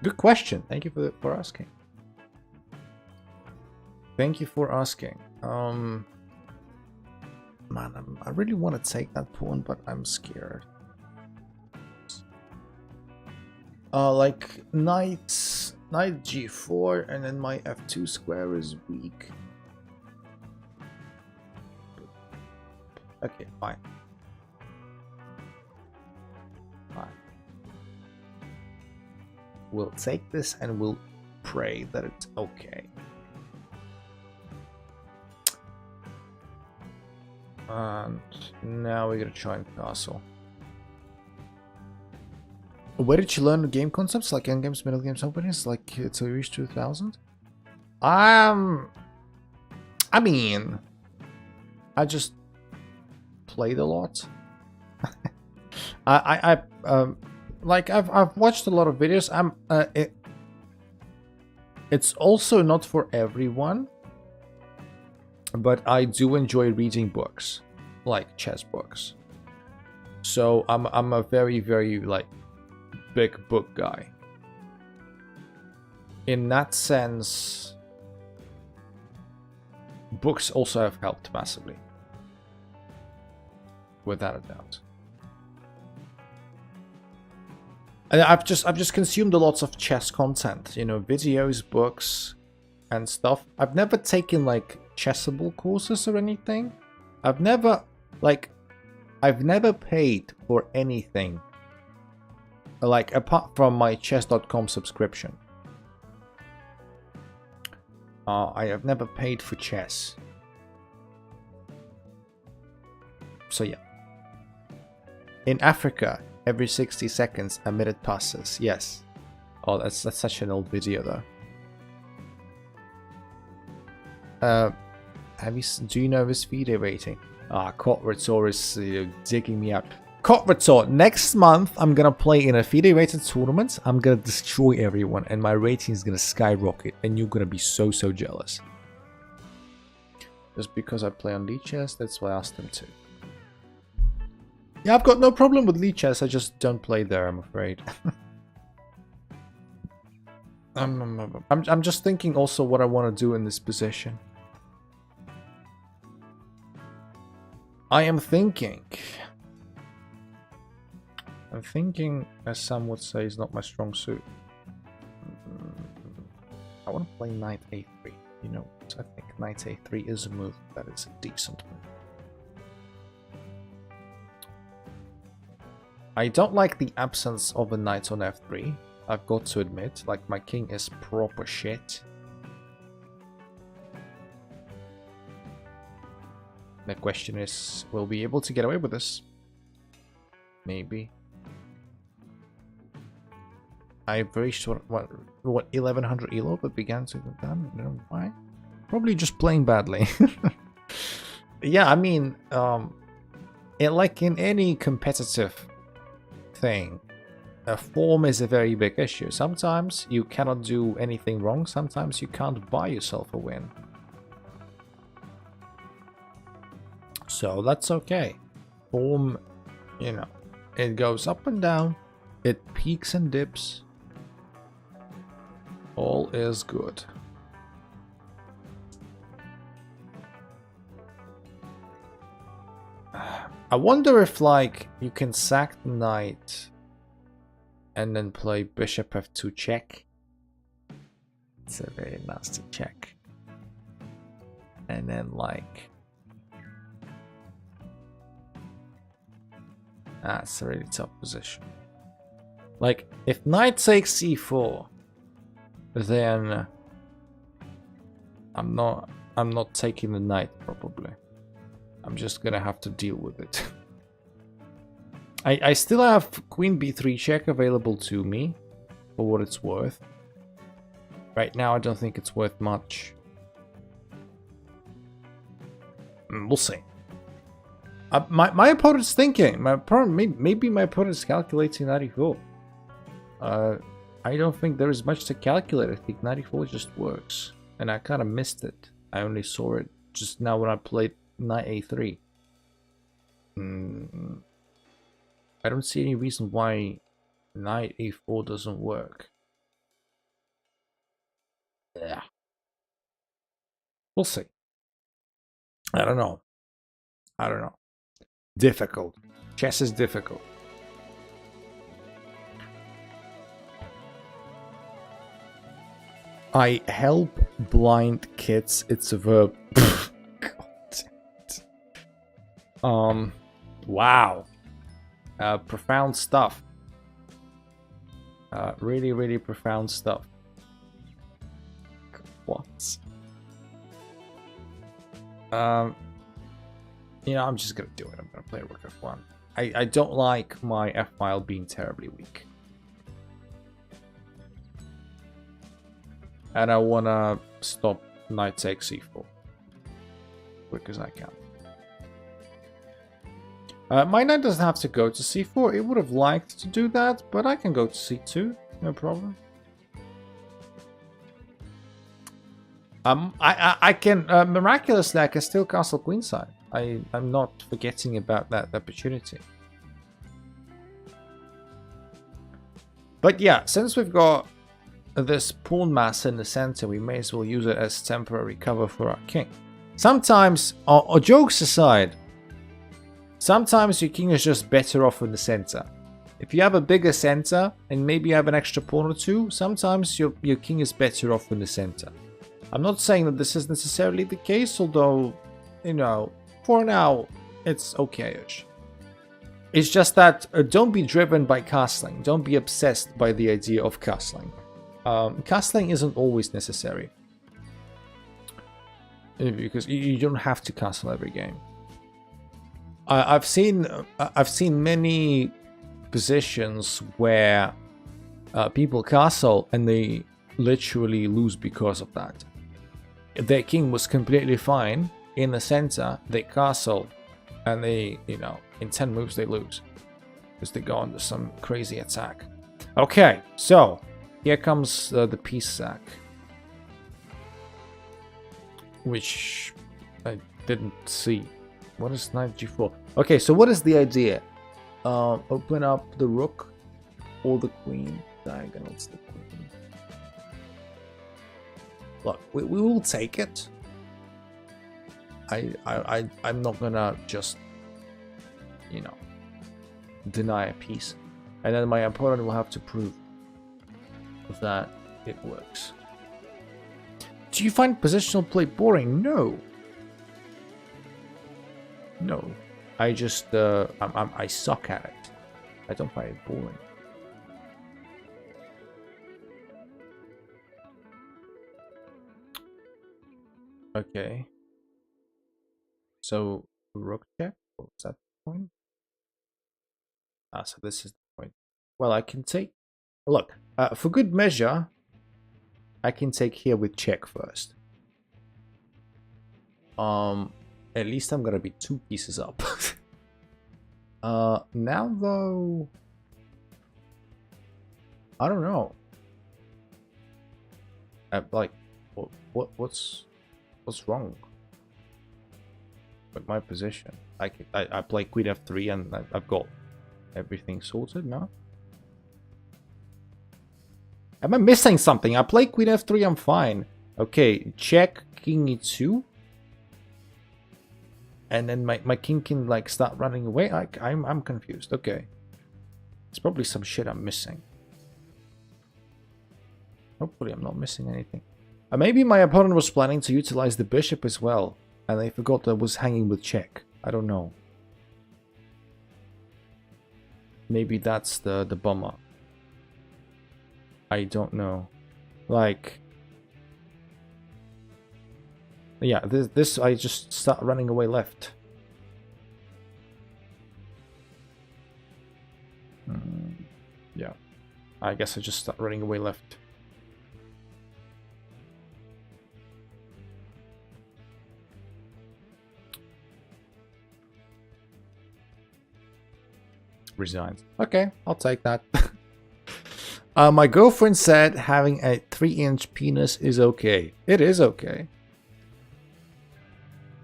Good question. Thank you for asking. Thank you for asking. Man, I really want to take that pawn, but I'm scared. Like knight g4, and then my f2 square is weak. Okay, fine. We'll take this and we'll pray that it's okay. And now we're gonna try and castle. Where did you learn game concepts like endgames, middle games, openings, like till you reach 2000? I mean, I just played a lot. Like I've watched a lot of videos. It's also not for everyone, but I do enjoy reading books, like chess books. So I'm a very like big book guy. In that sense, books also have helped massively, without a doubt. And I've just consumed a lot of chess content, you know, videos, books, and stuff. I've never taken like Chessable courses or anything. I've never paid for anything, like apart from my chess.com subscription. I have never paid for chess. So yeah. In Africa, every 60 seconds a minute passes. Yes. Oh, that's such an old video though. Do you know his FIDE rating? Kotrator is digging me out. Kotrator, next month I'm gonna play in a FIDE rated tournament. I'm gonna destroy everyone and my rating is gonna skyrocket and you're gonna be so jealous. Just because I play on Lichess, that's why I asked them to. Yeah, I've got no problem with Lichess, I just don't play there, I'm afraid. I'm just thinking also what I want to do in this position. I am thinking, as some would say, is not my strong suit. I want to play knight a3. You know, I think knight a3 is a move that is a decent move. I don't like the absence of a knight on f3. I've got to admit, like my king is proper shit. The question is, will we be able to get away with this? Maybe. I've reached what 1100 elo, but began to go down. I don't know why. Probably just playing badly. Yeah, I mean, like in any competitive thing, form is a very big issue. Sometimes you cannot do anything wrong, sometimes you can't buy yourself a win. So that's okay. Form, you know, it goes up and down, it peaks and dips. All is good. I wonder if, like, you can sack the knight and then play bishop f2 check. It's a very nasty check. And then, like, that's a really tough position. Like, if knight takes c4, then I'm not taking the knight probably. I'm just gonna have to deal with it. I still have queen b3 check available to me for what it's worth. Right now I don't think it's worth much. We'll see. My opponent's thinking. Maybe my opponent's calculating 94. I don't think there is much to calculate. I think 94 just works. And I kind of missed it. I only saw it just now when I played knight a3. I don't see any reason why knight a4 doesn't work. Yeah. We'll see. I don't know. Difficult. Chess is difficult. I help blind kids. It's a verb. God. Wow. Profound stuff. Really, really profound stuff. What? You know, I'm just gonna do it. I'm gonna play rook f1. I don't like my f-file being terribly weak. And I wanna stop knight takes c4 quick as I can. My knight doesn't have to go to c4. It would have liked to do that, but I can go to c2, no problem. I can miraculously I can still castle queenside. I'm not forgetting about that opportunity. But yeah, since we've got this pawn mass in the center, we may as well use it as temporary cover for our king. Sometimes, or jokes aside, sometimes your king is just better off in the center. If you have a bigger center and maybe you have an extra pawn or two, sometimes your king is better off in the center. I'm not saying that this is necessarily the case, although, you know, for now, it's okay-ish. It's just that don't be driven by castling. Don't be obsessed by the idea of castling. Castling isn't always necessary. Because you don't have to castle every game. I've seen many positions where people castle and they literally lose because of that. Their king was completely fine in the center, they castle, and they, you know, in 10 moves they lose because they go under some crazy attack. Okay, so here comes the piece sack, which I didn't see. What is knight g4? Okay, so what is the idea? Open up the rook or the queen. Diagonals the queen. Look, we will take it. I'm not gonna just, you know, deny a piece, and then my opponent will have to prove that it works. Do you find positional play boring? No. No. I just I suck at it. I don't find it boring. Okay. So rook check. What's that point? Ah, so this is the point. Well, I can take. Look, for good measure, I can take here with check first. At least I'm gonna be 2 pieces up. Now though, I don't know. Like, what's wrong with my position? I play queen f3 and I've got everything sorted now. Am I missing something? I play queen f3, I'm fine. Okay, check king e2. And then my king can like start running away. Like I'm confused. Okay. It's probably some shit I'm missing. Hopefully I'm not missing anything. Maybe my opponent was planning to utilize the bishop as well. And they forgot that it was hanging with check. I don't know. Maybe that's the bummer. I don't know. Like... Yeah, this I just start running away left. Yeah. I guess I just start running away left. Resigns. Okay, I'll take that. My girlfriend said having a 3-inch penis is okay. It is okay.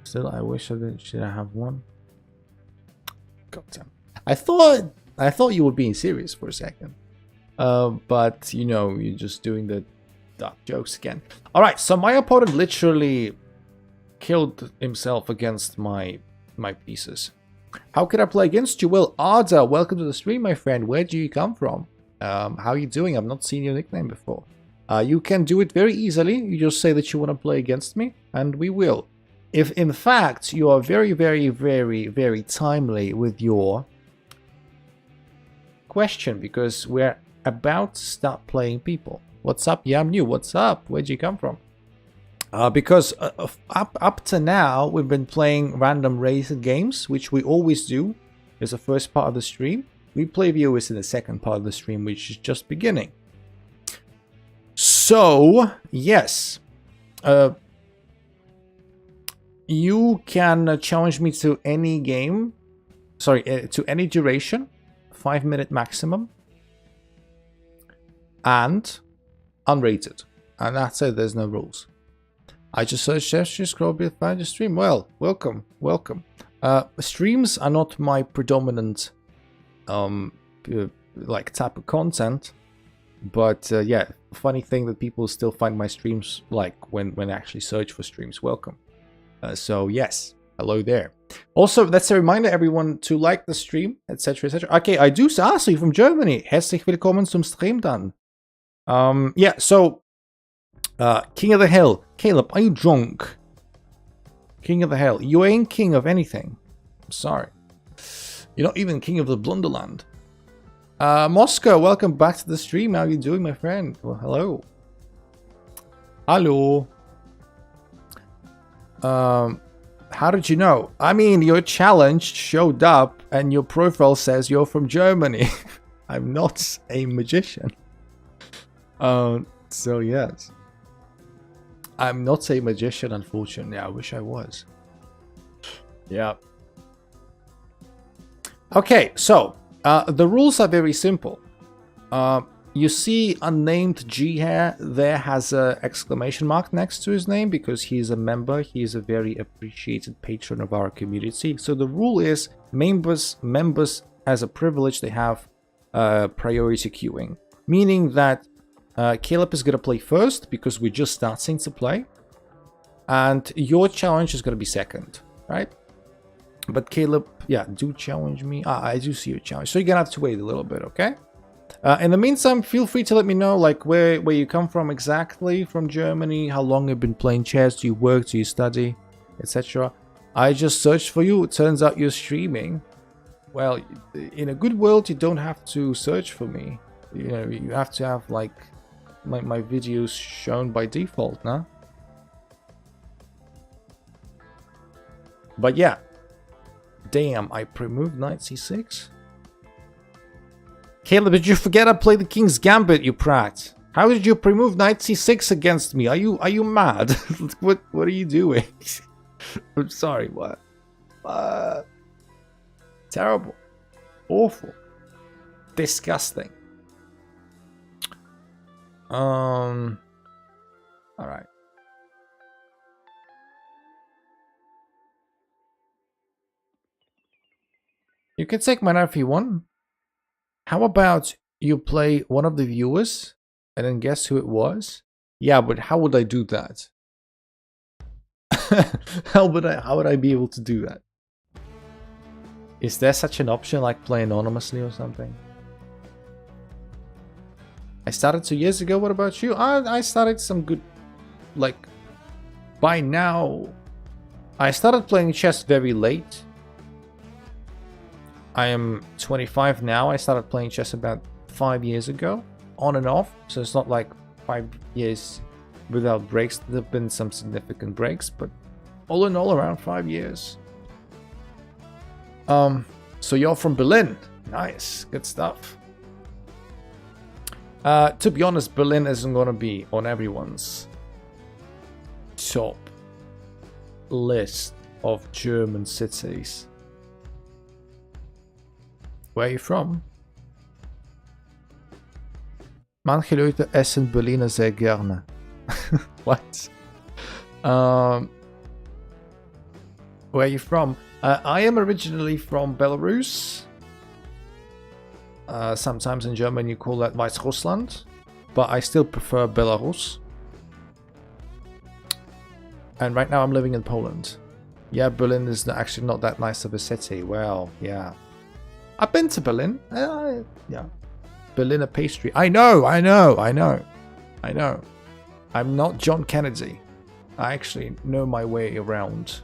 Still, I wish I didn't. Should I have one? God damn. I thought you were being serious for a second. But you know, you're just doing the dark jokes again. All right, so my opponent literally killed himself against my pieces. How can I play against you? Well, Arda, welcome to the stream, my friend. Where do you come from? How are you doing? I've not seen your nickname before. You can do it very easily. You just say that you want to play against me, and we will. If in fact you are very, very, very, very timely with your question, because we're about to start playing people. What's up, Yamnu? What's up? Where'd you come from? Because up to now we've been playing random rated games, which we always do as the first part of the stream. We play viewers in the second part of the stream, which is just beginning. So yes, you can challenge me to any game, sorry, to any duration, 5-minute maximum, and unrated. And that's it, there's no rules. I just searched gesture, scroll bit, find your stream. Well, welcome, welcome. Streams are not my predominant like type of content, but yeah, funny thing that people still find my streams like when I actually search for streams. Welcome. So yes, hello there. Also, that's a reminder, everyone, to like the stream, etc., etc. Okay, I do see you from Germany. Herzlich willkommen zum Stream dann. Yeah, so King of the Hill. Caleb, are you drunk? King of the Hill. You ain't king of anything. I'm sorry. You're not even king of the Blunderland. Moscow, welcome back to the stream. How are you doing, my friend? Well, hello. Hello. How did you know? I mean, your challenge showed up and your profile says you're from Germany. I'm not a magician. So yes. I'm not a magician, unfortunately. I wish I was. Yeah. Okay, so the rules are very simple. You see unnamed G here, there has an exclamation mark next to his name because he's a member. He is a very appreciated patron of our community. So the rule is members as a privilege, they have priority queuing, meaning that Caleb is going to play first because we're just starting to play, and your challenge is going to be second, right? But Caleb, yeah, do challenge me. I do see your challenge, so you're gonna have to wait a little bit, okay? In the meantime, feel free to let me know, like, where you come from exactly from Germany, how long you've been playing chess, do you work, do you study, etc. I just searched for you. It turns out you're streaming. Well, in a good world, you don't have to search for me. You know, you have to have like my videos shown by default, nah? But yeah. Damn, I pre-moved knight c6? Caleb, did you forget I played the King's Gambit, you prat? How did you pre-move knight c6 against me? Are you mad? What are you doing? I'm sorry, what? Terrible. Awful. Disgusting. All right. You can take mine if you want. How about you play one of the viewers and then guess who it was? Yeah, but how would I do that? how would I be able to do that? Is there such an option like play anonymously or something? I started 2 years ago. What about you? I started some good, like, by now. I started playing chess very late. I am 25 now. I started playing chess about 5 years ago, on and off. So it's not like 5 years without breaks. There have been some significant breaks, but all in all, around 5 years. So you're from Berlin. Nice, good stuff. To be honest, Berlin isn't gonna be on everyone's top list of German cities. Where are you from? Manche Leute essen Berliner sehr gerne. What? Where are you from? I am originally from Belarus. Sometimes in German you call that Weißrussland, but I still prefer Belarus. And right now I'm living in Poland. Yeah, Berlin is actually not that nice of a city. Well, yeah. I've been to Berlin. Yeah. Berliner pastry. I know. I'm not John Kennedy. I actually know my way around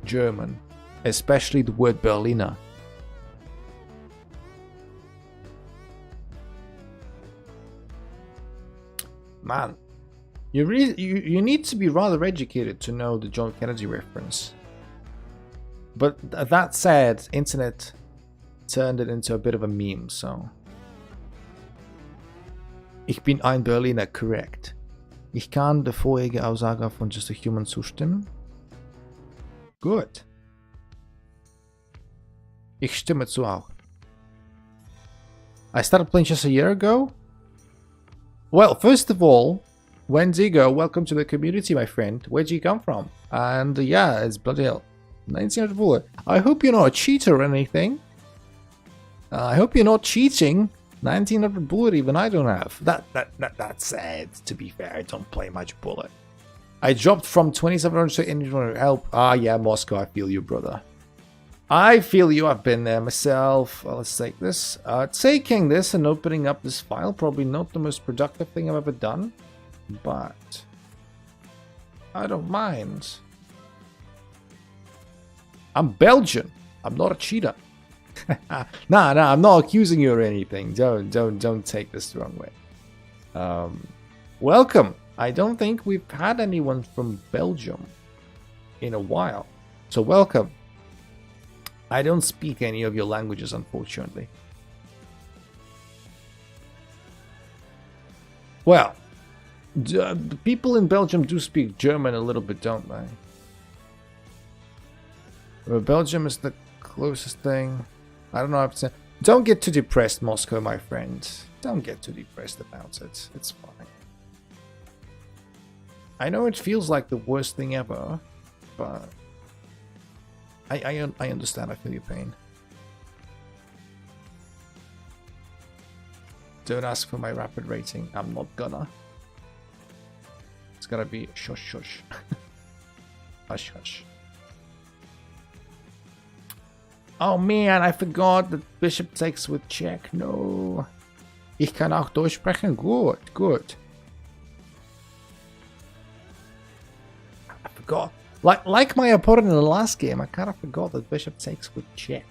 German, especially the word Berliner. Man, you need to be rather educated to know the John Kennedy reference. But that said, internet turned it into a bit of a meme, so. Ich bin ein Berliner, correct. Ich kann der vorherige Aussage von Just a Human zustimmen. Good. Ich stimme zu auch. I started playing chess a year ago. Well, first of all, Wendigo, welcome to the community, my friend. Where'd you come from? And yeah, it's bloody hell. 1900 bullet. I hope you're not a cheater or anything. I hope you're not cheating. 1900 bullet, even I don't have. That's sad, to be fair. I don't play much bullet. I dropped from 2700 to 1800 help. Ah, yeah, Moscow, I feel you, brother. I feel you, I've been there myself. Well, let's take this. Taking this and opening up this file, probably not the most productive thing I've ever done. But I don't mind. I'm Belgian. I'm not a cheater. Nah, I'm not accusing you or anything. Don't take this the wrong way. Welcome. I don't think we've had anyone from Belgium in a while. So welcome. I don't speak any of your languages, unfortunately. Well, the people in Belgium do speak German a little bit, don't they? Belgium is the closest thing. I don't know if it's... Don't get too depressed, Moscow, my friend. Don't get too depressed about it. It's fine. I know it feels like the worst thing ever, but... I understand, I feel your pain. Don't ask for my rapid rating. I'm not gonna. It's gonna be shush shush. Hush hush. Oh man, I forgot that bishop takes with check. No. Ich kann auch Deutsch sprechen. Good. I forgot. Like my opponent in the last game, I kind of forgot that bishop takes with check.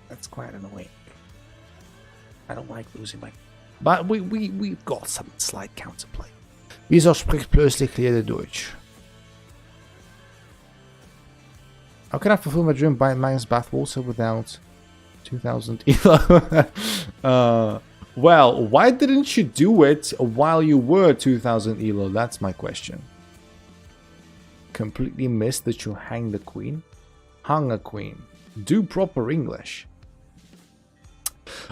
That's quite annoying. I don't like losing my... But we've got some slight counterplay. Wieso spricht plötzlich jeder Deutsch? How can I fulfill my dream buying Magnus Bathwater without 2000 elo? Well, why didn't you do it while you were 2000 elo? That's my question. Completely missed that you hang the queen. Hung a queen. Do proper English.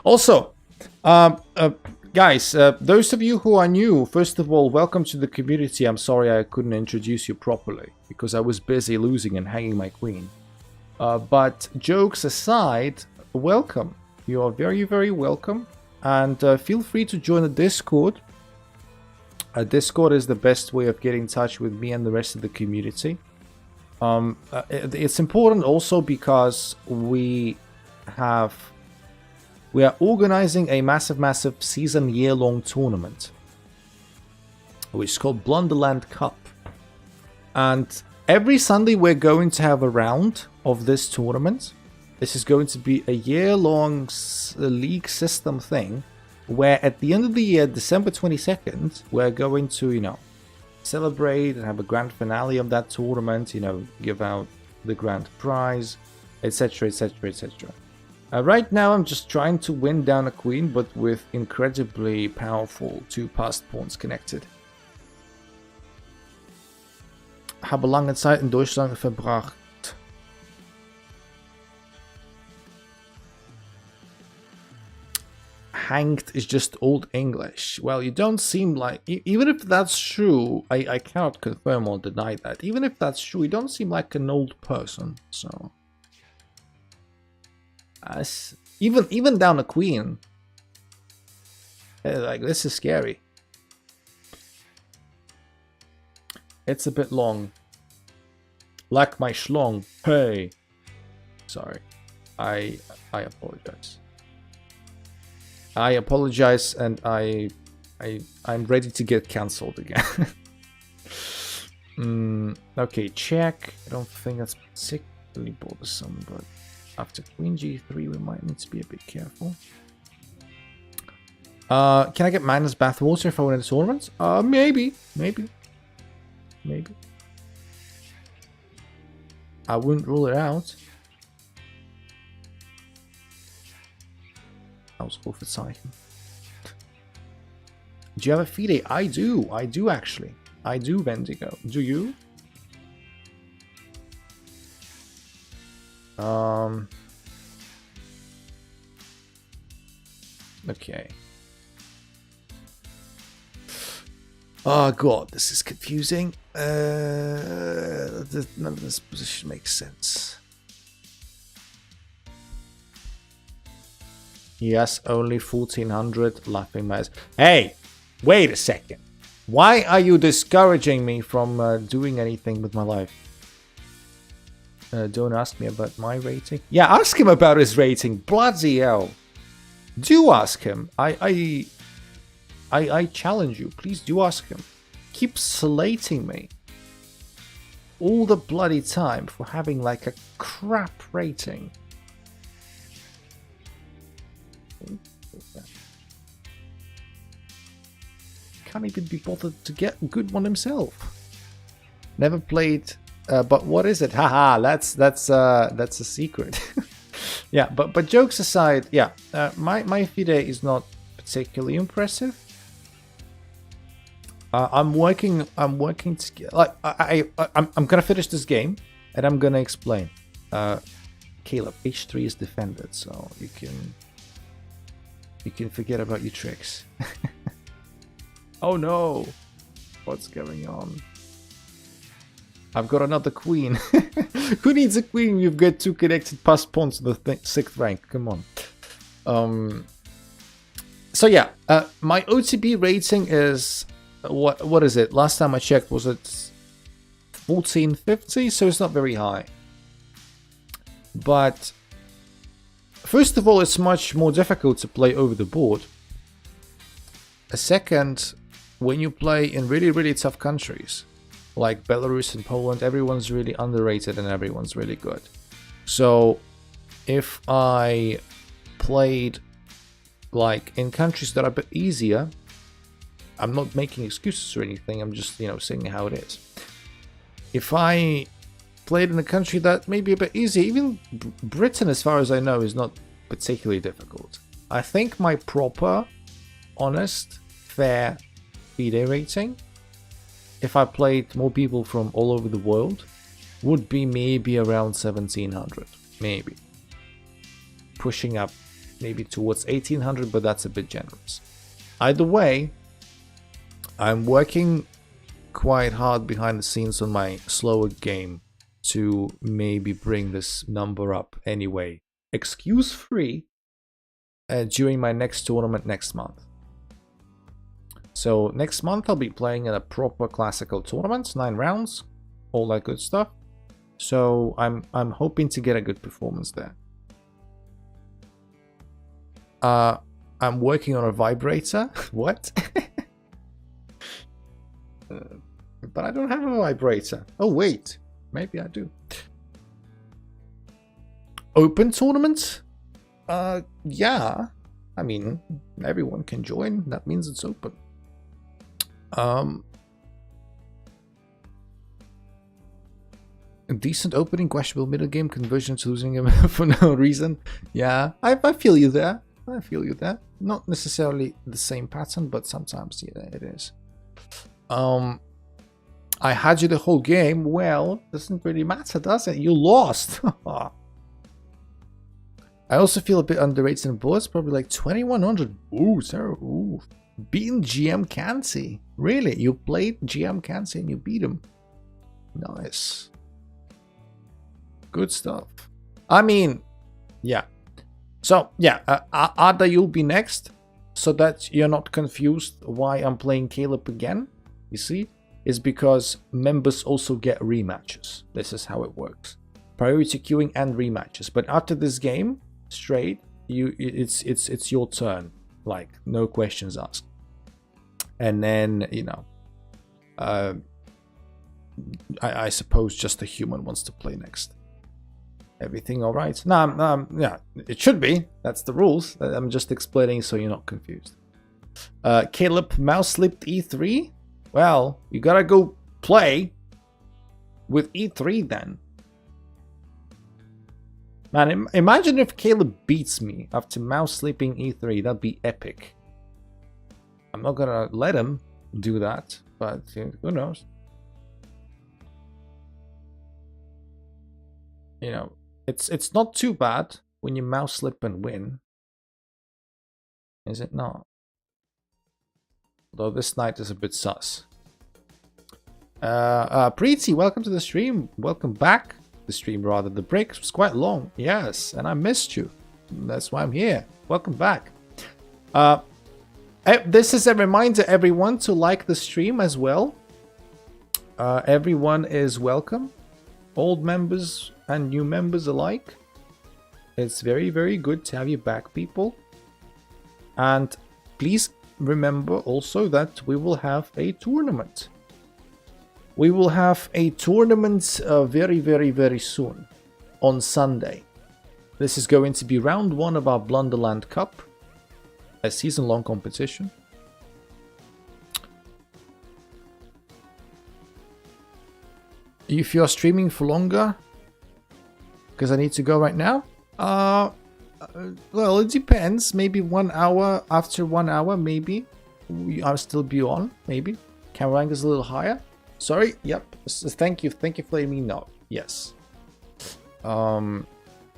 Also, guys, those of you who are new, first of all, welcome to the community. I'm sorry I couldn't introduce you properly because I was busy losing and hanging my queen. But jokes aside, welcome. You are very, very welcome. And feel free to join the Discord. Discord is the best way of getting in touch with me and the rest of the community. It's important also because we are organizing a massive season year-long tournament, which is called Blunderland Cup. And every Sunday we're going to have a round of this tournament. This is going to be a year-long league system thing, where at the end of the year, December 22nd, we're going to, you know, celebrate and have a grand finale of that tournament, you know, give out the grand prize, etc, etc, etc. Right now I'm just trying to win down a queen, but with incredibly powerful 2 passed pawns connected. Habe lange Zeit in Deutschland verbracht. Hanged is just old English. Well, you don't seem like... Even if that's true, I cannot confirm or deny that. Even if that's true, you don't seem like an old person, so... even down a queen, like, this is scary. It's a bit long, like my schlong. Hey, sorry, I apologize. I apologize, and I'm ready to get cancelled again. Okay, check. I don't think that's particularly bothersome, but after queen g3 we might need to be a bit careful. Can I get Magnus Bathwater if I win in the tournament? Maybe. I wouldn't rule it out. Ausrufezeichen. Do you have a FIDE? I do actually. I do, Vendigo. Do you? Okay. Oh god, this is confusing. None of this position makes sense. Yes, only 1400 laughing mares. Hey, wait a second. Why are you discouraging me from doing anything with my life? Don't ask me about my rating. Yeah, ask him about his rating. Bloody hell. Do ask him. I challenge you. Please do ask him. Keep slating me all the bloody time for having like a crap rating. Can't even be bothered to get a good one himself. Never played, but what is it? Haha, that's a secret. Yeah, but jokes aside, yeah, my FIDE is not particularly impressive. I'm working to get, like, I'm gonna finish this game and I'm gonna explain. Caleb, h3 is defended, so you can forget about your tricks. Oh no, what's going on? I've got another queen. Who needs a queen? You've got 2 connected passed pawns to the 6th rank. Come on. So yeah, my OTB rating is what is it? Last time I checked, was it 1450? So it's not very high. But first of all, it's much more difficult to play over the board. Second, when you play in really tough countries like Belarus and Poland, everyone's really underrated and everyone's really good. So if I played like in countries that are a bit easier, I'm not making excuses or anything, I'm just, you know, saying how it is. If I played in a country that may be a bit easier, even Britain, as far as I know, is not particularly difficult. I think my proper, honest, fair FIDE rating, if I played more people from all over the world, would be maybe around 1700, maybe. Pushing up maybe towards 1800, but that's a bit generous. Either way, I'm working quite hard behind the scenes on my slower game to maybe bring this number up anyway. Excuse free during my next tournament next month. So next month I'll be playing in a proper classical tournament, 9 rounds, all that good stuff. So I'm hoping to get a good performance there. I'm working on a vibrator. What? But I don't have a vibrator. Oh wait, maybe I do. Open tournament? Yeah. I mean, everyone can join. That means it's open. A decent opening, questionable middle game, conversions losing him for no reason. Yeah, I feel you there. I feel you there. Not necessarily the same pattern, but sometimes yeah, it is. I had you the whole game. Well, doesn't really matter, does it? You lost. I also feel a bit underrated in boards, probably like 2100. Ooh, Sarah. Ooh. Beating GM Kansi. Really? You played GM Kansi and you beat him. Nice. Good stuff. I mean, yeah. So, yeah, Ada, you'll be next. So that you're not confused why I'm playing Caleb again. You see? Is because members also get rematches. This is how it works. Priority queuing and rematches. But after this game, straight, it's your turn. Like, no questions asked. And then, you know, I suppose just a human wants to play next. Everything all right? No, yeah, it should be. That's the rules. I'm just explaining so you're not confused. Caleb mouse slipped E3. Well, you gotta go play with E3 then. Man, imagine if Caleb beats me after mouse slipping E3. That'd be epic. I'm not gonna let him do that, but who knows? You know, it's not too bad when you mouse slip and win. Is it not? Although this night is a bit sus. Preeti, welcome to the stream. Welcome back. The stream rather. The break was quite long. Yes, and I missed you. That's why I'm here. Welcome back. This is a reminder, everyone, to like the stream as well. Everyone is welcome. Old members and new members alike. It's very, very good to have you back, people. And please remember also that we will have a tournament. We will have a tournament very, very, very soon on Sunday. This is going to be round 1 of our Blunderland Cup, a season-long competition. If you're streaming for longer, because I need to go right now, well, it depends. Maybe 1 hour. After 1 hour, maybe I'll still be on. Maybe camera rank is a little higher. Sorry. Yep. Thank you. Thank you for letting me know. Yes.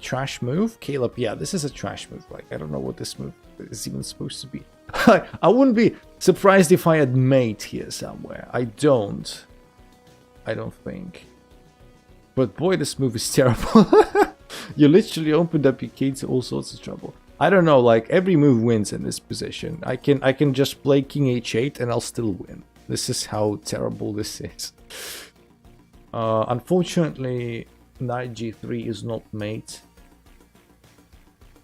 Trash move, Caleb. Yeah, this is a trash move. Like, I don't know what this move is even supposed to be. I wouldn't be surprised if I had mate here somewhere. I don't think. But boy, this move is terrible. You literally opened up your key to all sorts of trouble. I don't know, like every move wins in this position. I can just play King H8 and I'll still win. This is how terrible this is. Unfortunately, Knight G3 is not mate.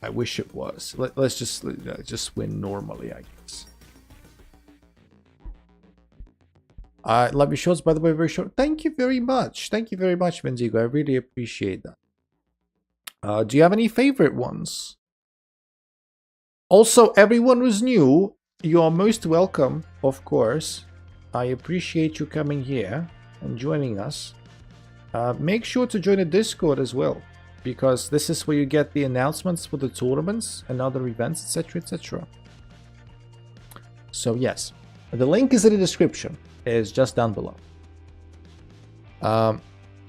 I wish it was. Let's just win normally, I guess. Love your shorts, by the way, very short. Thank you very much. Thank you very much, Benzigo. I really appreciate that. Do you have any favorite ones? Also, everyone who's new, you are most welcome, of course. I appreciate you coming here and joining us. Make sure to join the Discord as well, because this is where you get the announcements for the tournaments and other events, etc, etc. So yes, the link is in the description. It's just down below.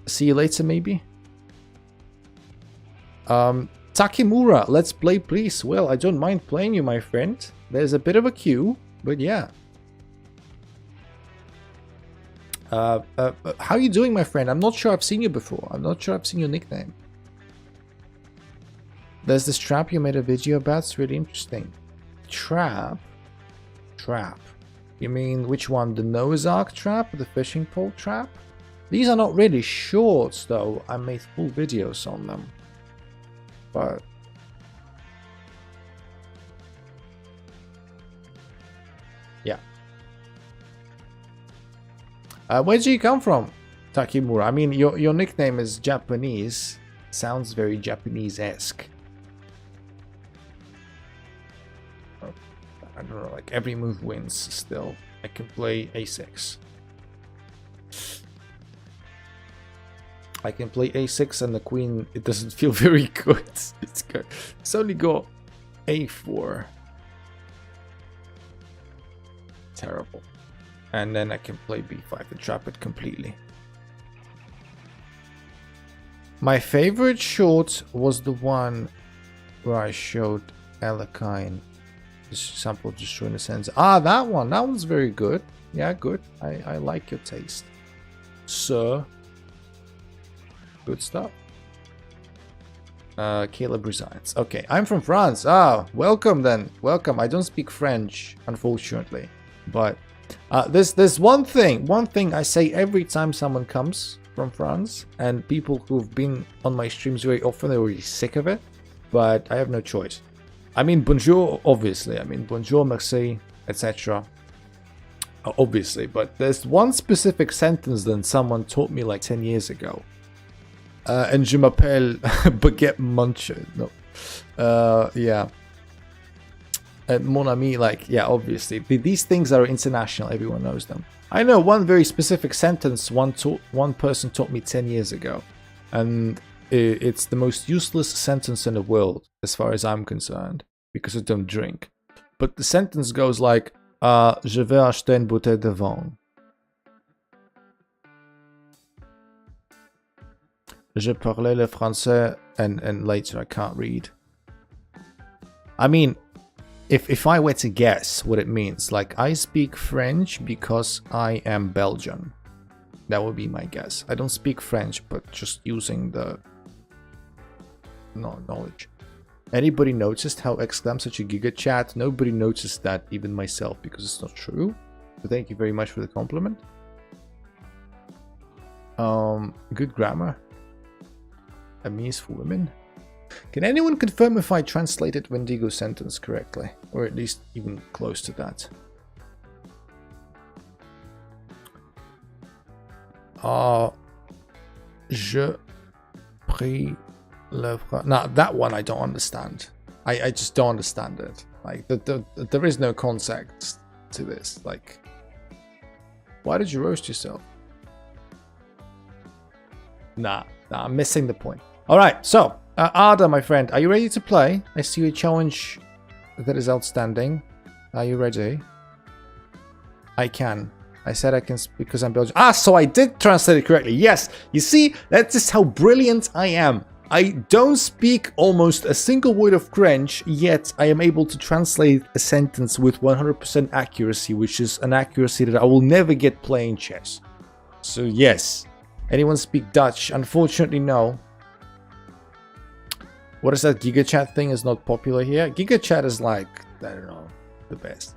See you later, maybe. Takemura, let's play please. Well, I don't mind playing you, my friend. There's a bit of a queue, but yeah. How are you doing, my friend? I'm not sure I've seen you before. I'm not sure I've seen your nickname. There's this trap you made a video about. It's really interesting. Trap? Trap. You mean which one? The Noah's Ark trap or the fishing pole trap? These are not really shorts, though. I made full videos on them. But... yeah. Where do you come from, Takemura? I mean, your nickname is Japanese. Sounds very Japanese-esque. I don't know, like every move wins still. I can play a6. I can play a6 and the queen, it doesn't feel very good. It's good. It's only got a4. Terrible. And then I can play b5 to trap it completely. My favorite short was the one where I showed Alekhine. This sample destroying the sense. Ah, that one. That one's very good. Yeah, good. I like your taste, sir. Good stuff. Caleb resigns. Okay, I'm from France. Ah, welcome then. Welcome. I don't speak French, unfortunately. But there's one thing I say every time someone comes from France, and people who've been on my streams very often, they're already sick of it. But I have no choice. I mean, bonjour, obviously. I mean, bonjour, merci, etc. Obviously, but there's one specific sentence that someone taught me like 10 years ago. And je m'appelle Baguette Muncher. No. Yeah. Mon ami, like, yeah, obviously. These things are international. Everyone knows them. I know one very specific sentence one person taught me 10 years ago. And it's the most useless sentence in the world, as far as I'm concerned, because I don't drink. But the sentence goes like, je vais acheter une bouteille de vin. Je parlais le français, and later I can't read. I mean, if I were to guess what it means, like, I speak French because I am Belgian. That would be my guess. I don't speak French, but just using the knowledge. Anybody noticed how exclam such a giga chat? Nobody noticed that, even myself, because it's not true. So thank you very much for the compliment. Good grammar. Amis for women. Can anyone confirm if I translated Wendigo's sentence correctly? Or at least even close to that? Je prie le... Nah, that one I don't understand. I just don't understand it. Like, there is no context to this. Like, why did you roast yourself? Nah, I'm missing the point. Alright, so, Arda, my friend, are you ready to play? I see a challenge that is outstanding. Are you ready? I can. I said I can because I'm Belgian. Ah, so I did translate it correctly. Yes, you see, that's just how brilliant I am. I don't speak almost a single word of French, yet I am able to translate a sentence with 100% accuracy, which is an accuracy that I will never get playing chess. So yes. Anyone speak Dutch? Unfortunately, no. What is that GigaChat thing is not popular here? GigaChat is like, I don't know, the best.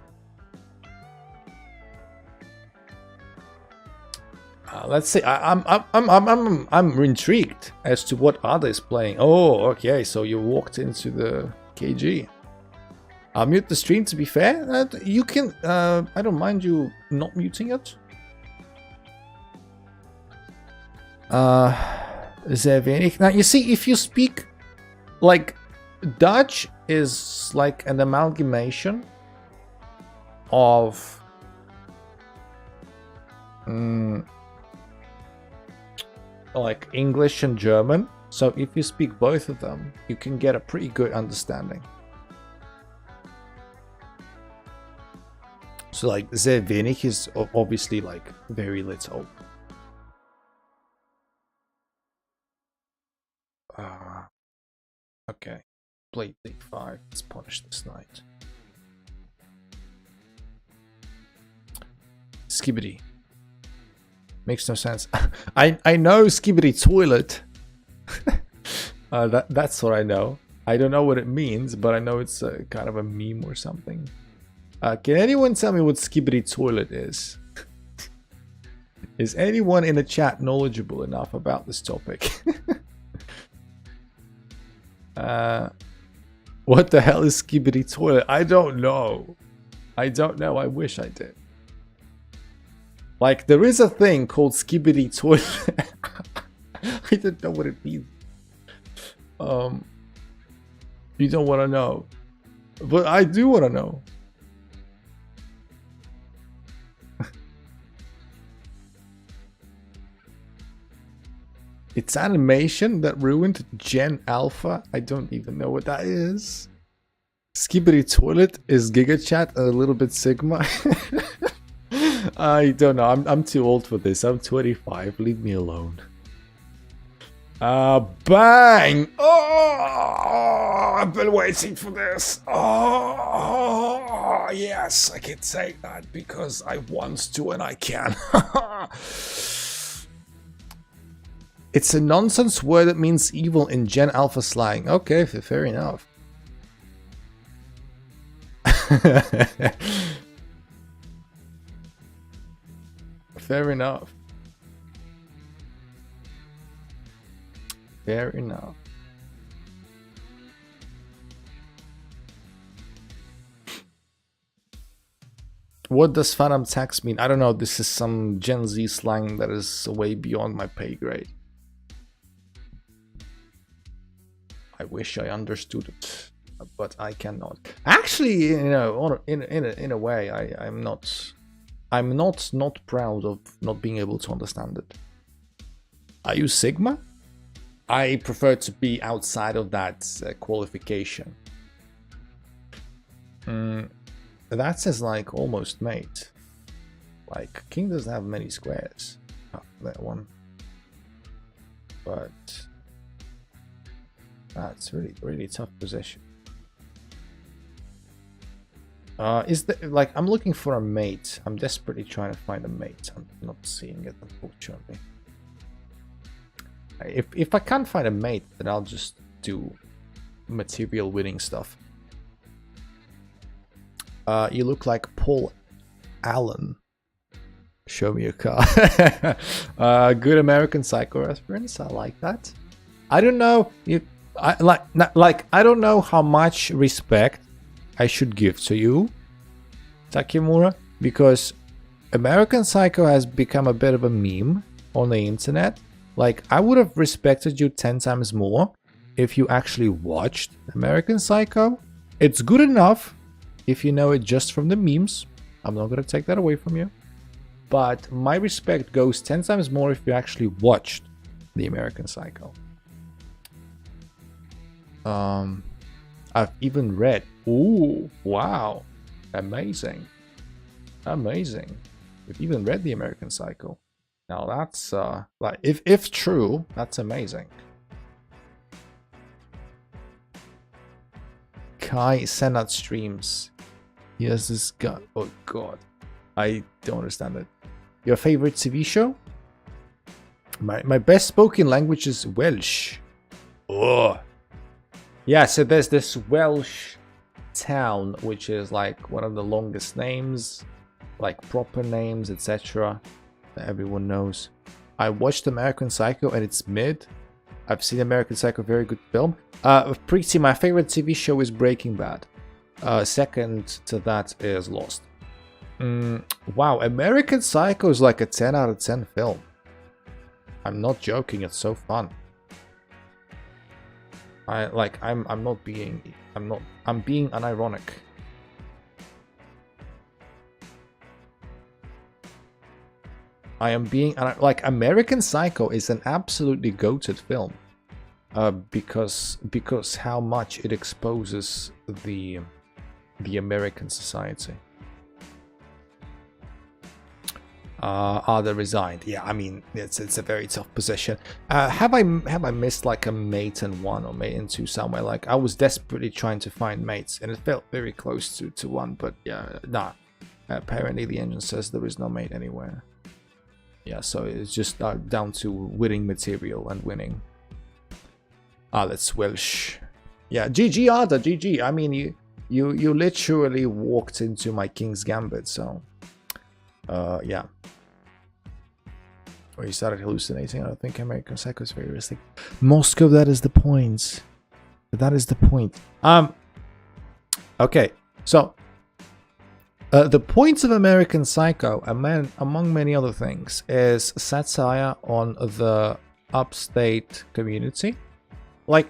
Let's see. I'm intrigued as to what Arda is playing. Oh, okay. So you walked into the KG. I'll mute the stream. To be fair, you can. I don't mind you not muting it. Sehr wenig. Now you see, if you speak like Dutch, is like an amalgamation of. Like English and German, so if you speak both of them, you can get a pretty good understanding. So like sehr wenig is obviously like very little. Okay. played d5. Let's punish this knight. Skibidi. Makes no sense. I know Skibidi toilet. That's what I know. I don't know what it means, but I know it's kind of a meme or something. Can anyone tell me what Skibidi toilet is? Is anyone in the chat knowledgeable enough about this topic? What the hell is Skibidi toilet? I don't know. I don't know. I wish I did. Like, there is a thing called Skibidi toilet. I don't know what it means. You don't want to know. But I do want to know. It's animation that ruined Gen Alpha. I don't even know what that is. Skibidi toilet is GigaChat and a little bit Sigma. I don't know. I'm too old for this. I'm 25. Leave me alone. Bang! Oh, I've been waiting for this. Oh, yes, I can say that because I want to and I can. It's a nonsense word that means evil in Gen Alpha slang. Okay, fair enough. Fair enough. Fair enough. What does Phantom Tax mean? I don't know. This is some Gen Z slang that is way beyond my pay grade. I wish I understood it, but I cannot. Actually, you know, in a way, I'm not proud of not being able to understand it. Are you Sigma? I prefer to be outside of that qualification. That says like almost mate. Like king doesn't have many squares. Oh, that one. But that's really tough position. Is the like I'm looking for a mate. I'm desperately trying to find a mate. I'm not seeing it, unfortunately. If I can't find a mate, then I'll just do material winning stuff. You look like Paul Allen. Show me your car. Good American Psycho reference. I like that. I don't know if I don't know how much respect I should give to you, Takemura, because American Psycho has become a bit of a meme on the internet. Like, I would have respected you 10 times more if you actually watched American Psycho. It's good enough if you know it just from the memes. I'm not gonna take that away from you. But my respect goes 10 times more if you actually watched the American Psycho. I've even read. Ooh, wow. Amazing. Amazing. You've even read the American Psycho. Now that's like if true, that's amazing. Kai Senat streams. He has this guy. Oh god. I don't understand it. Your favorite TV show? My best spoken language is Welsh. Oh. Yeah, so there's this Welsh town which is like one of the longest names, like proper names, etc. that everyone knows. I watched American Psycho and it's mid. I've seen American Psycho, very good film. Pretty, my favorite TV show is Breaking Bad. Second to that is Lost. Wow, American Psycho is like a 10 out of 10 film. I'm not joking, it's so fun. I'm being unironic. I am being like American Psycho is an absolutely goated film. Because how much it exposes the American society. Ada resigned. Yeah, I mean it's a very tough position. Have I missed like a mate in 1 or mate in 2 somewhere? Like I was desperately trying to find mates, and it felt very close to 1, but yeah, nah. Apparently the engine says there is no mate anywhere. Yeah, so it's just down to winning material and winning. That's Welsh. Yeah, GG Ada, GG. I mean you literally walked into my King's Gambit, so yeah. Or you started hallucinating. I don't think American Psycho is very realistic. Moscow, that is the point. That is the point. Okay, so the point of American Psycho, among many other things, is satire on the upstate community. Like,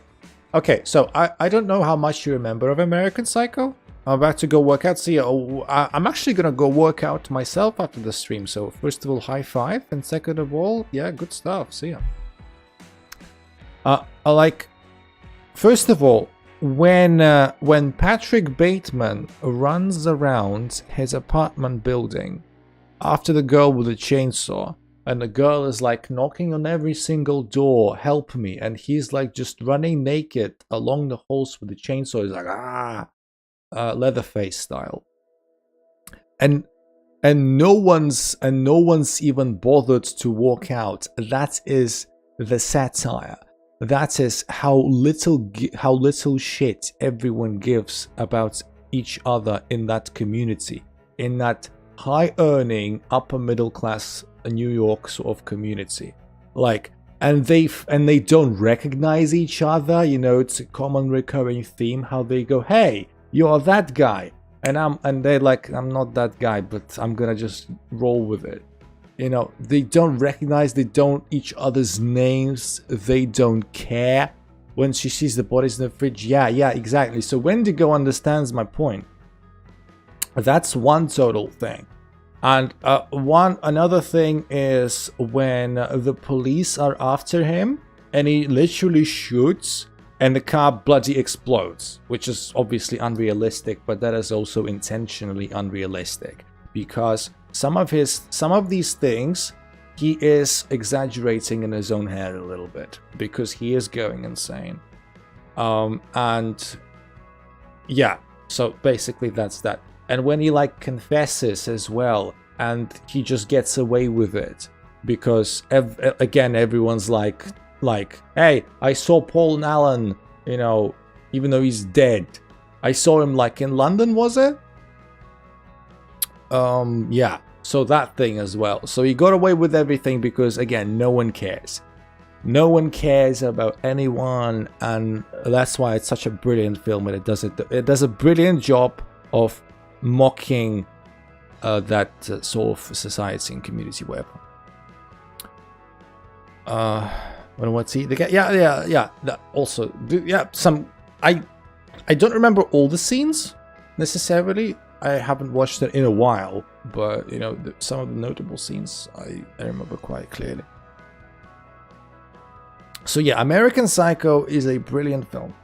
okay, so I don't know how much you remember of American Psycho. I'm about to go work out. See, I'm actually gonna go work out myself after the stream. So first of all, high five, and second of all, yeah, good stuff. See ya. Like, first of all, when Patrick Bateman runs around his apartment building after the girl with the chainsaw, and the girl is like knocking on every single door, help me, and he's like just running naked along the halls with the chainsaw. He's like Leatherface style, and no one's even bothered to walk out. That is the satire. That is how little shit everyone gives about each other in that community, in that high earning upper middle class New York sort of community. Like, and they don't recognize each other. You know, it's a common recurring theme how they go, hey, you're that guy, and they're like, I'm not that guy, but I'm gonna just roll with it. You know, they don't recognize, they don't each other's names, they don't care. When she sees the bodies in the fridge, yeah, exactly. So Wendigo understands my point. That's one total thing. And another thing is when the police are after him and he literally shoots and the car bloody explodes, which is obviously unrealistic, but that is also intentionally unrealistic because some of these things he is exaggerating in his own head a little bit because he is going insane. And yeah, so basically that's that. And when he like confesses as well, and he just gets away with it because again everyone's like, hey, I saw Paul and Alan, you know, even though he's dead. I saw him like in London, was it? Yeah, so that thing as well. So he got away with everything because again, no one cares. No one cares about anyone, and that's why it's such a brilliant film, and it does a brilliant job of mocking that sort of society and community web. What's he? The guy? Yeah. That also, yeah. I don't remember all the scenes necessarily. I haven't watched it in a while, but you know, some of the notable scenes I remember quite clearly. So yeah, American Psycho is a brilliant film.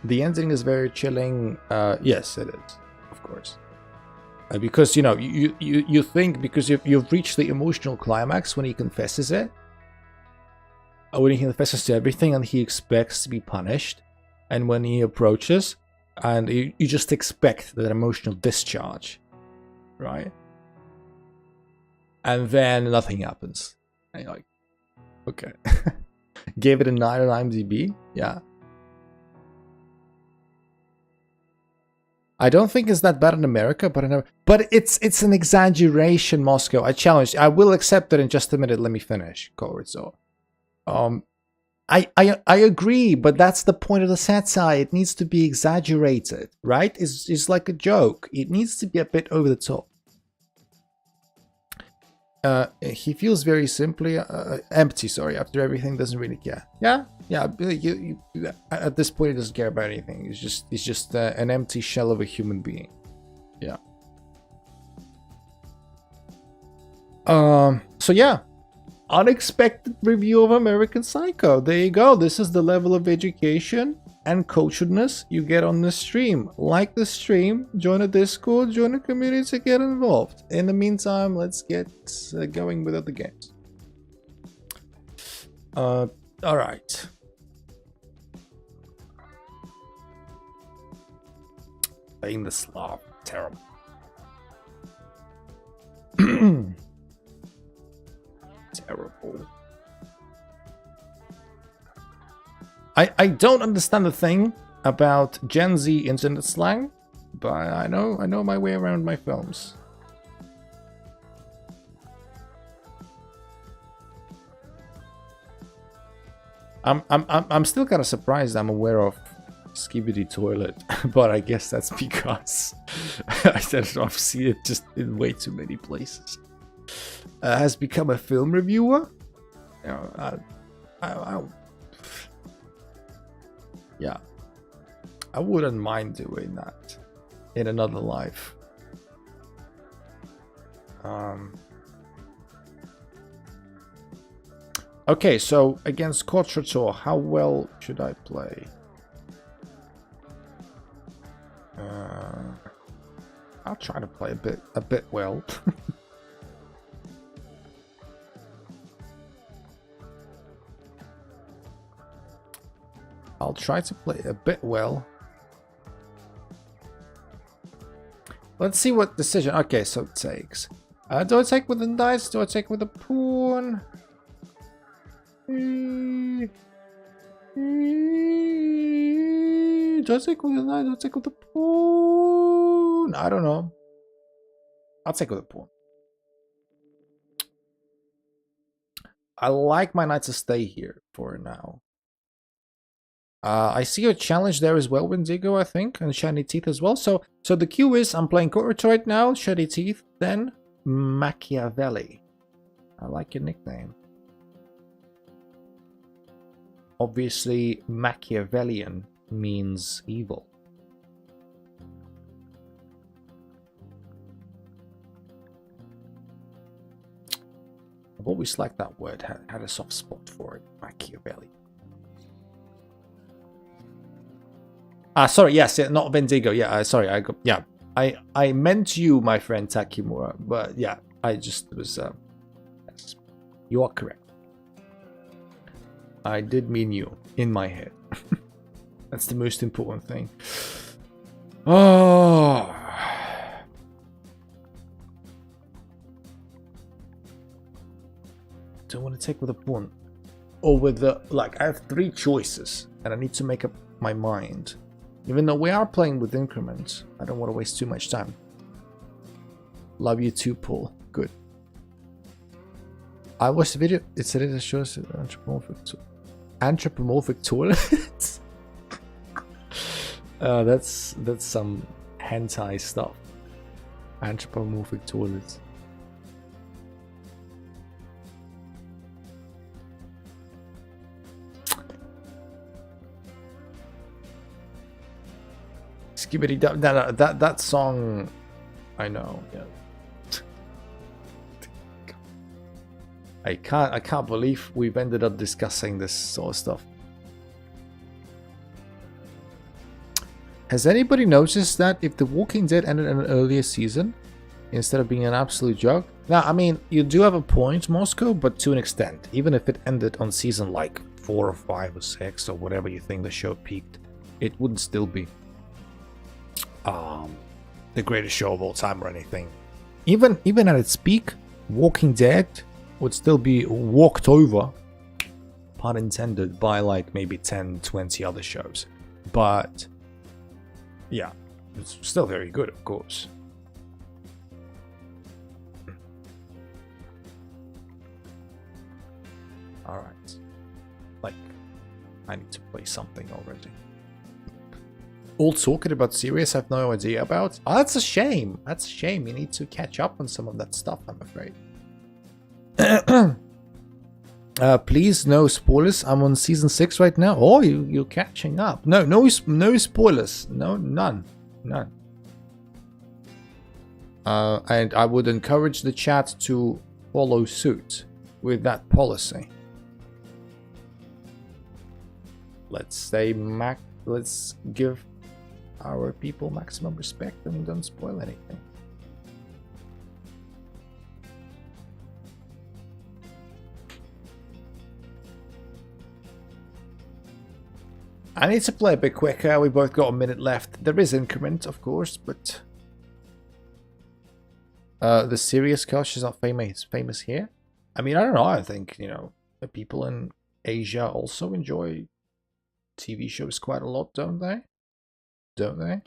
The ending is very chilling. Yes, it is, of course, because you know you think because you've reached the emotional climax when he confesses it, when he confesses to everything, and he expects to be punished, and when he approaches, and you just expect that emotional discharge, right? And then nothing happens, and you're like, okay. Gave it a 9 on IMDb. Yeah. I don't think it's that bad in America, but it's an exaggeration, Moscow. I challenge. I will accept it in just a minute. Let me finish, Corizzo. I agree, but that's the point of the satire. It needs to be exaggerated, right? It's like a joke. It needs to be a bit over the top. He feels very simply empty. Sorry, after everything, doesn't really care. Yeah. You, at this point, he doesn't care about anything. He's just an empty shell of a human being. Yeah. So yeah, unexpected review of American Psycho. There you go. This is the level of education and culturedness you get on the stream. Like the stream, join a Discord, join a community to get involved. In the meantime, let's get going with other games. Alright. Playing the Slav. Terrible. Terrible. I don't understand the thing about Gen Z internet slang, but I know my way around my films. I'm still kind of surprised I'm aware of Skibidi Toilet, but I guess that's because I've seen it just in way too many places. Has become a film reviewer. You know, yeah, I wouldn't mind doing that in another life. Okay, so against Quadrator, how well should I play? I'll try to play a bit well. I'll try to play a bit well. Let's see what decision. Okay, so it takes. Do I take with the dice? Do I take with the pawn? Do I take with the knight? Do I take with the pawn? I don't know. I'll take with the pawn. I like my knight to stay here for now. I see a challenge there as well, Wendigo, I think, and Shiny Teeth as well. So the cue is I'm playing Quadrator right now, Shiny Teeth, then Machiavelli. I like your nickname. Obviously, Machiavellian means evil. I've always liked that word, had a soft spot for it, Machiavelli. Sorry, yes, yeah, not Bendigo. Yeah, sorry, I meant you, my friend Takimura, but yeah, I just was. Yes, you are correct. I did mean you in my head. That's the most important thing. Oh. Do I want to take with a pawn or with the like? I have three choices, and I need to make up my mind. Even though we are playing with increments, I don't want to waste too much time. Love you too, Paul. Good. I watched the video. It said it shows anthropomorphic toilets. That's some hentai stuff. Anthropomorphic toilets. Skibidi that song, I know. Yeah. I can't believe we've ended up discussing this sort of stuff. Has anybody noticed that if The Walking Dead ended in an earlier season instead of being an absolute joke? Now, I mean, you do have a point, Moscow, but to an extent. Even if it ended on season like 4 or 5 or 6 or whatever you think the show peaked, it wouldn't still be the greatest show of all time or anything. Even at its peak, Walking Dead would still be walked over, pun intended, by like maybe 10, 20 other shows. But yeah, it's still very good, of course. Alright. Like, I need to play something already. All talking about series I have no idea about. Oh, that's a shame. That's a shame. You need to catch up on some of that stuff, I'm afraid. Please, no spoilers. I'm on season 6 right now. Oh, you're catching up. No spoilers. No, none. And I would encourage the chat to follow suit with that policy. Let's say let's give our people maximum respect and don't spoil anything. I need to play a bit quicker. We both got a minute left. There is increment, of course, but the serious coach is not famous. It's famous here. I mean, I don't know. I think, you know, the people in Asia also enjoy TV shows quite a lot, don't they? Don't they?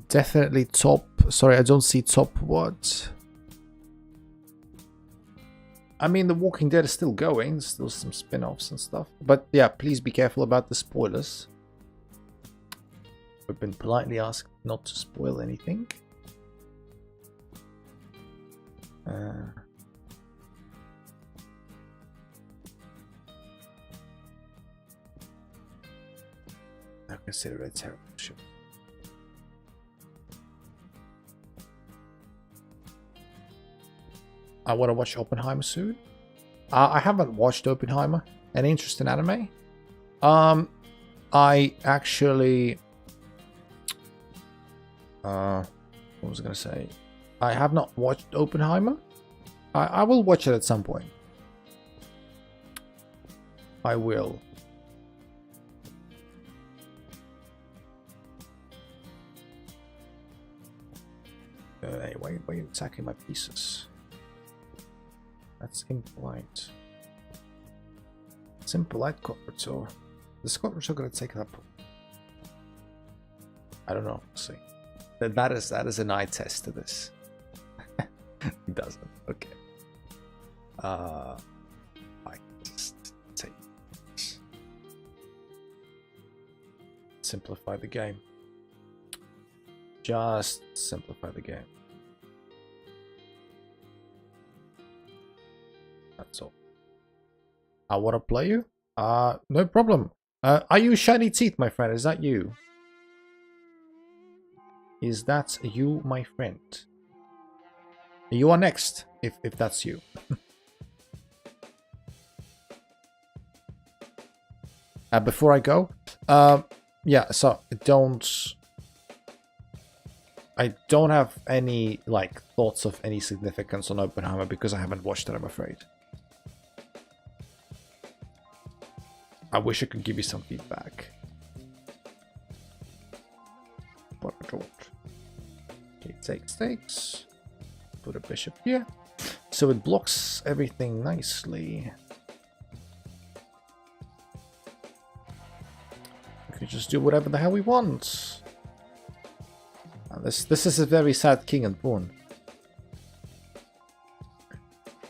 Definitely top. Sorry, I don't see top what. I mean, The Walking Dead is still going. There's still some spin-offs and stuff. But yeah, please be careful about the spoilers. We've been politely asked not to spoil anything. I consider it a terrible show. I want to watch Oppenheimer soon. I haven't watched Oppenheimer. Any interest in anime? I actually... what was I going to say? I have not watched Oppenheimer. I will watch it at some point. I will. Anyway, why are you attacking my pieces? That's impolite. It's impolite, Cottertor. Is Cottertor gonna take that? I don't know. We'll see. That is an eye test to this. It doesn't. Okay. I just take this. Simplify the game. Just simplify the game. That's all. I want to play you? No problem. Are you Shiny Teeth, my friend? Is that you? Is that you, my friend? You are next, if that's you. Before I go, yeah, so I don't have any like thoughts of any significance on Oppenheimer because I haven't watched it, I'm afraid. I wish I could give you some feedback, but I don't. Okay, takes. Put a bishop here, so it blocks everything nicely. We can just do whatever the hell we want. This is a very sad king and pawn.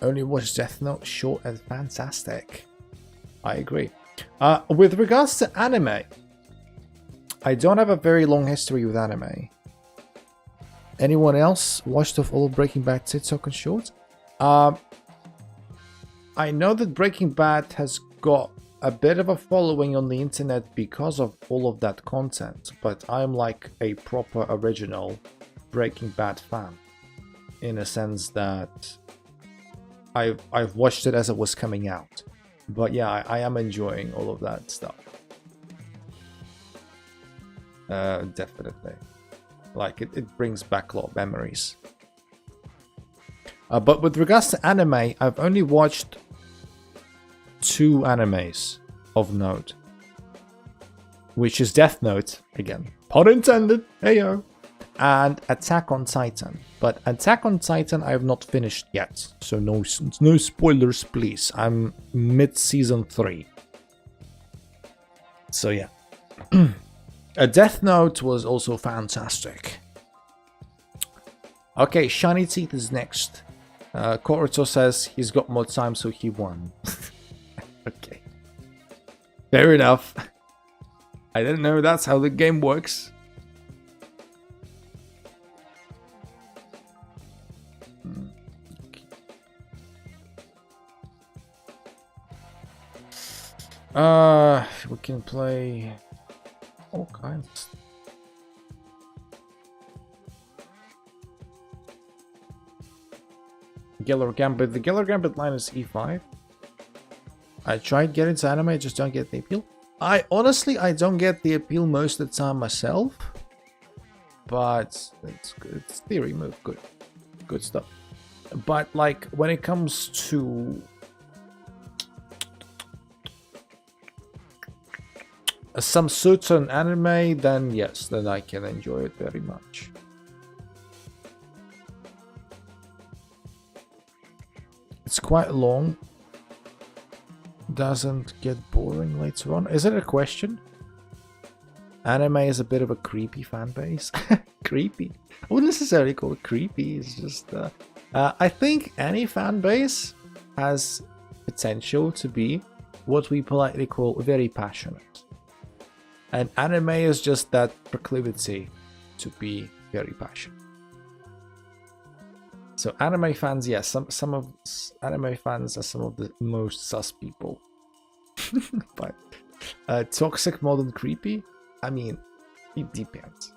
Only watch Death Note, short and fantastic. I agree. With regards to anime, I don't have a very long history with anime. Anyone else watched of all of Breaking Bad TikTok and short? I know that Breaking Bad has got a bit of a following on the internet because of all of that content, but I'm like a proper original Breaking Bad fan, in a sense that I've watched it as it was coming out. But yeah, I am enjoying all of that stuff. Definitely. Like, it brings back a lot of memories. But with regards to anime, I've only watched 2 animes of note. Which is Death Note, again, pun intended, heyo, and Attack on Titan. But Attack on Titan I have not finished yet, so no spoilers, please. I'm mid-season 3. So yeah. A Death Note was also fantastic. Okay, Shiny Teeth is next. Koruto says he's got more time, so he won. Okay. Fair enough. I didn't know that's how the game works. We can play all kinds. Geller Gambit. The Geller Gambit line is E5. I tried getting into anime, I just don't get the appeal. I don't get the appeal most of the time myself. But it's good. It's theory move, good stuff. But like when it comes to some certain anime, then yes, then I can enjoy it very much. It's quite long. Doesn't get boring later on. Is it a question? Anime is a bit of a creepy fan base. Creepy. I wouldn't necessarily call it creepy. It's just I think any fan base has potential to be what we politely call very passionate. And anime is just that proclivity to be very passionate. So anime fans, yes, some of anime fans are some of the most sus people. But toxic, modern, creepy. I mean, it depends.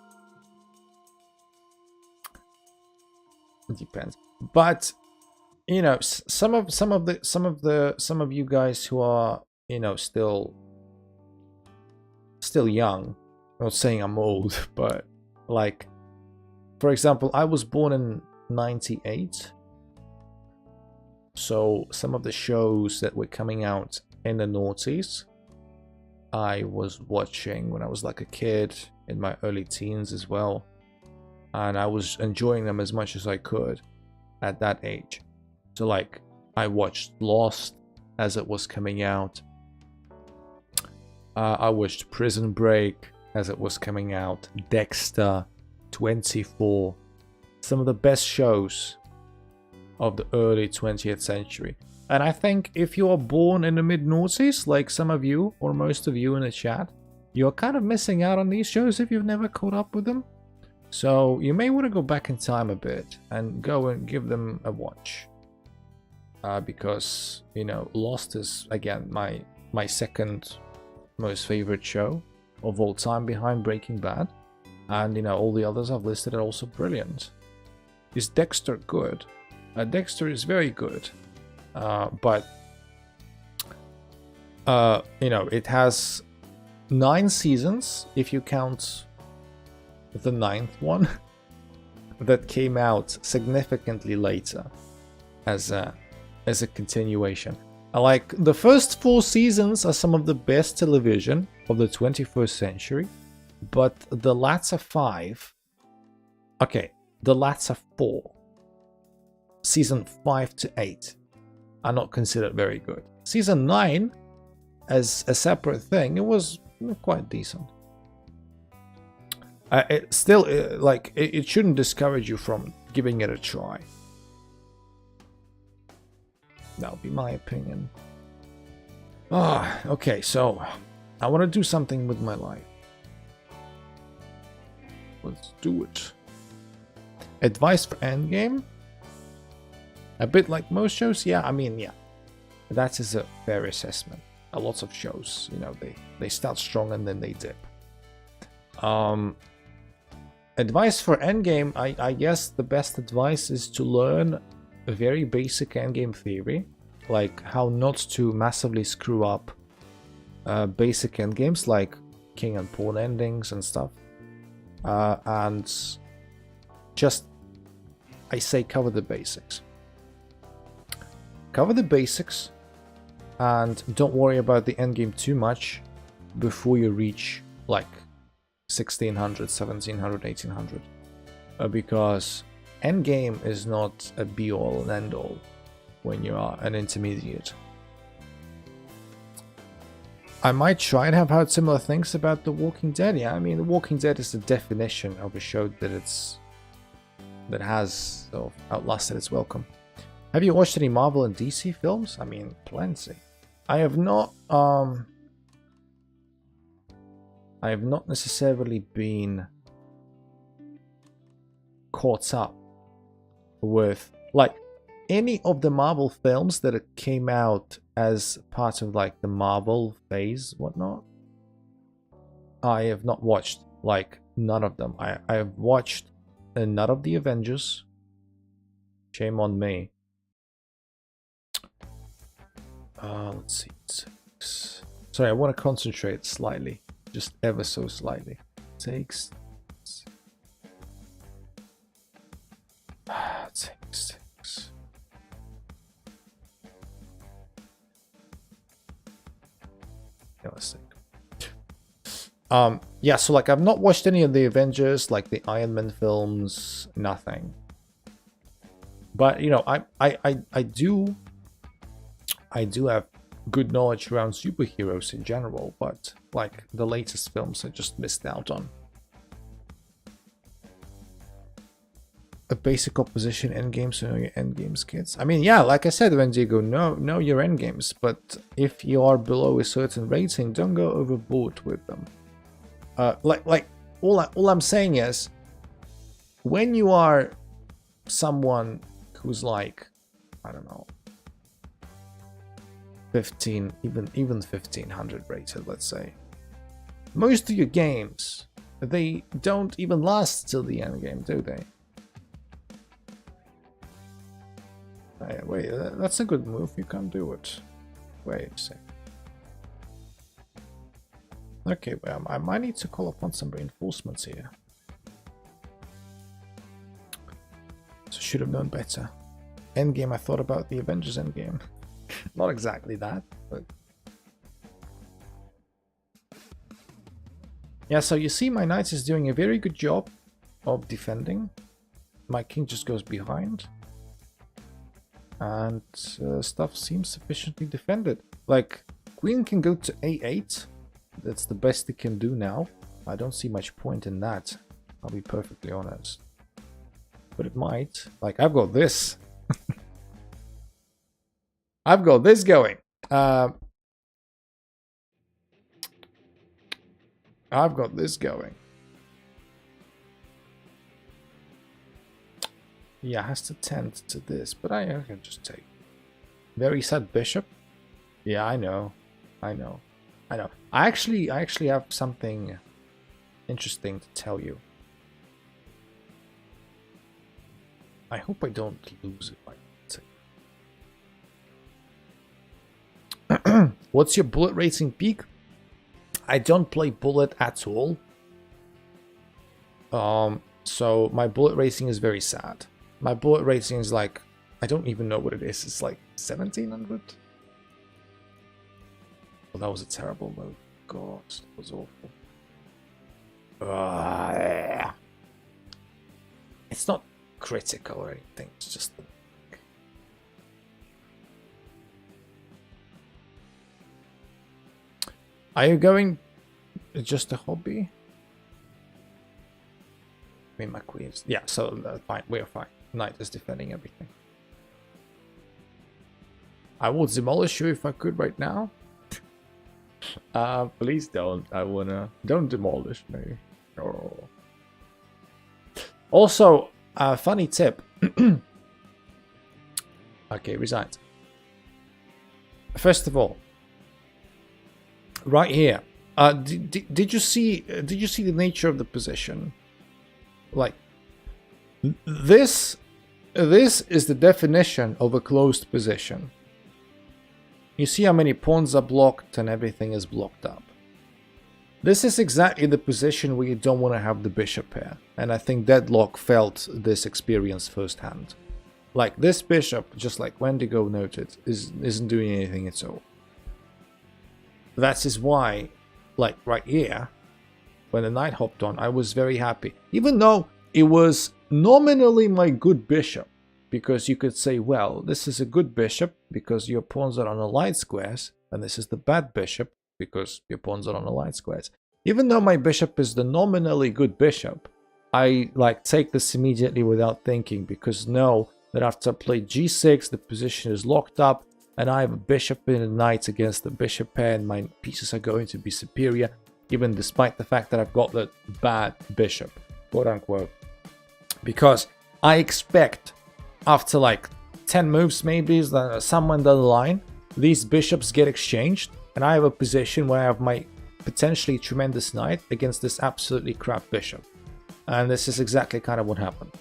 It depends. But you know, some of you guys who are, you know, still young. I'm not saying I'm old, but like, for example, I was born in 98. So some of the shows that were coming out in the noughties, I was watching when I was like a kid, in my early teens as well. And I was enjoying them as much as I could at that age. So like, I watched Lost as it was coming out. I watched Prison Break as it was coming out. Dexter, 24. Some of the best shows of the early 20th century. And I think if you are born in the mid-noughties, like some of you or most of you in the chat, you're kind of missing out on these shows if you've never caught up with them. So you may want to go back in time a bit and go and give them a watch. Because, you know, Lost is, again, my second most favorite show of all time behind Breaking Bad. And, you know, all the others I've listed are also brilliant. Is Dexter good? Dexter is very good. But you know, it has 9 seasons if you count the 9th one that came out significantly later as a continuation. Like, the first 4 seasons are some of the best television of the 21st century, but the latter 5, okay, the latter 4, season 5 to 8, are not considered very good. Season 9, as a separate thing, it was quite decent. It still, like, it shouldn't discourage you from giving it a try. That would be my opinion. Okay, so I want to do something with my life. Let's do it. Advice for Endgame? A bit like most shows, yeah. I mean, yeah, that is a fair assessment. A lot of shows, you know, they start strong and then they dip. Advice for Endgame, I guess the best advice is to learn a very basic endgame theory, like how not to massively screw up basic endgames like king and pawn endings and stuff. And just, I say, cover the basics. Cover the basics and don't worry about the endgame too much before you reach like 1600, 1700, 1800. Because endgame is not a be-all and end-all when you are an intermediate. I might try and have heard similar things about The Walking Dead. Yeah, I mean, The Walking Dead is the definition of a show that has outlasted its welcome. Have you watched any Marvel and DC films? I mean, plenty. I have not necessarily been caught up with like any of the Marvel films that came out as part of like the Marvel phase, whatnot. I have not watched like none of them. I have watched none of the Avengers. Shame on me. Let's see. 6. Sorry, I want to concentrate slightly. Just ever so slightly. Takes. Takes. Yeah, let's see. Yeah, so like I've not watched any of the Avengers, like the Iron Man films, nothing. But you know, I do have good knowledge around superheroes in general, but like the latest films I just missed out on. A basic opposition endgame, so know your endgames, kids. I mean, yeah, like I said, Wendigo, know your endgames, but if you are below a certain rating, don't go overboard with them. All I'm saying is, when you are someone who's like, I don't know, 15, even 1500 rated, let's say, most of your games, they don't even last till the end game, do they? Wait, that's a good move. You can't do it. Wait a sec. Okay, well, I might need to call upon some reinforcements here. So should have known better. Endgame, I thought about the Avengers Endgame. Not exactly that, but... Yeah, so you see my knight is doing a very good job of defending. My king just goes behind. And stuff seems sufficiently defended. Like, queen can go to a8. That's the best it can do now. I don't see much point in that, I'll be perfectly honest. But it might. Like, I've got this. I've got this going. I've got this going. Yeah, has to tend to this, but I can just take. Very sad bishop. Yeah, I know. I actually have something interesting to tell you. I hope I don't lose it. What's your bullet rating peak? I don't play bullet at all. So my bullet rating is very sad. My bullet rating is like, I don't even know what it is. It's like 1700. Well, that was a terrible move. God, that was awful. It's not critical or anything. It's just. Are you going just a hobby? I mean, my queens. Yeah, so fine. We're fine. Knight is defending everything. I would demolish you if I could right now. Please don't. Don't demolish me. Oh. Also, funny tip. Okay, resigned. First of all, right here. Did you see the nature of the position? Like, this is the definition of a closed position. You see how many pawns are blocked and everything is blocked up. This is exactly the position where you don't want to have the bishop here. And I think Deadlock felt this experience firsthand. Like, this bishop, just like Wendigo noted, isn't doing anything at all. That is why, like right here, when the knight hopped on, I was very happy. Even though it was nominally my good bishop. Because you could say, well, this is a good bishop because your pawns are on the light squares. And this is the bad bishop because your pawns are on the light squares. Even though my bishop is the nominally good bishop, I like take this immediately without thinking. Because know that after I play g6, the position is locked up. And I have a bishop and a knight against the bishop pair. And my pieces are going to be superior. Even despite the fact that I've got the bad bishop, quote unquote. Because I expect, after like 10 moves maybe, somewhere down the line, these bishops get exchanged. And I have a position where I have my potentially tremendous knight against this absolutely crap bishop. And this is exactly kind of what happened.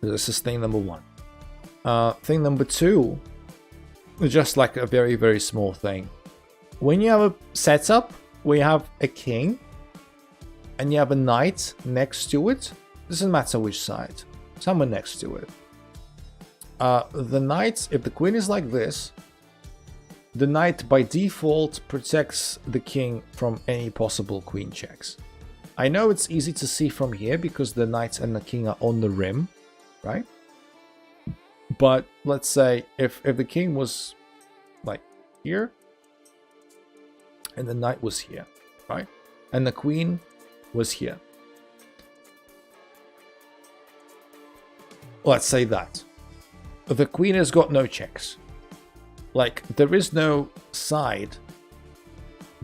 This is thing number one. Thing number two just like a very, very small thing. When you have a setup, we have a king, and you have a knight next to it. Doesn't matter which side, someone next to it. The knight, if the queen is like this, the knight by default protects the king from any possible queen checks. I know it's easy to see from here because the knight and the king are on the rim, right? But let's say if the king was like here, and the knight was here, right? And the queen was here. Let's say that. The queen has got no checks. Like, there is no side,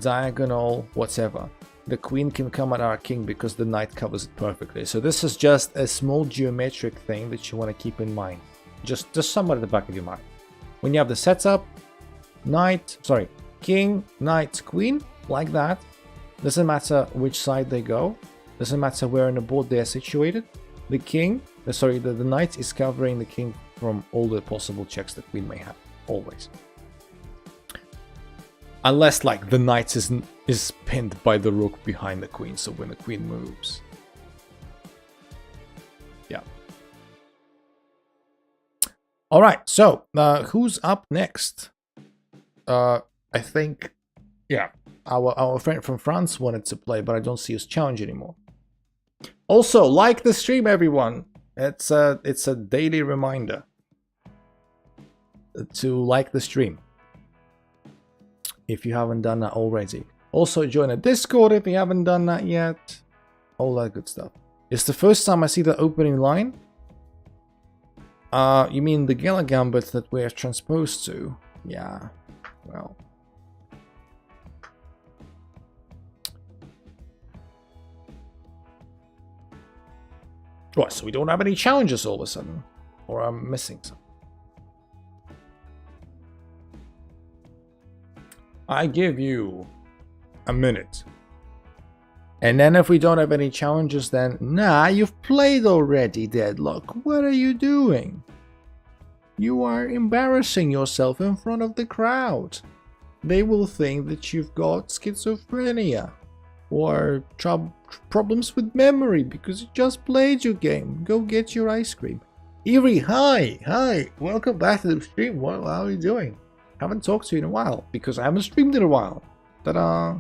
diagonal, whatever. The queen can come at our king because the knight covers it perfectly. So this is just a small geometric thing that you want to keep in mind. Just somewhere at the back of your mind. When you have the setup, king, knight, queen, like that. Doesn't matter which side they go. Doesn't matter where on the board they are situated. The king, the knight is covering the king from all the possible checks the queen may have. Always. Unless, like, the knight is pinned by the rook behind the queen, so when the queen moves. Yeah. Alright, so, who's up next? I think, yeah, our friend from France wanted to play, but I don't see his challenge anymore. Also, like the stream, everyone. It's a daily reminder to like the stream if you haven't done that already. Also join a Discord if you haven't done that yet. All that good stuff. It's the first time I see the opening line. You mean the Gala Gambit that we're transposed to? Yeah, well. What, so we don't have any challenges all of a sudden? Or I'm missing something? I give you a minute. And then if we don't have any challenges, then nah, you've played already, Deadlock. What are you doing? You are embarrassing yourself in front of the crowd. They will think that you've got schizophrenia or problems with memory because you just played your game. Go get your ice cream. Eerie, hi, welcome back to the stream. How are you doing? Haven't talked to you in a while because I haven't streamed in a while. Ta-da!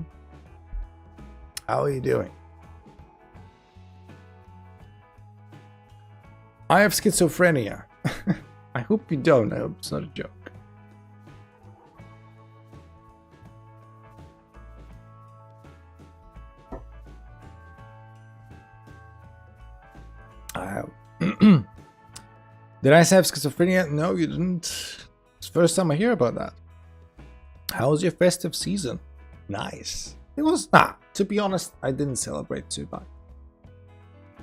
How are you doing? I have schizophrenia. I hope you don't. I hope it's not a joke. Did I have schizophrenia? No, you didn't. It's the first time I hear about that. How was your festive season? Nice. It was, to be honest, I didn't celebrate too much.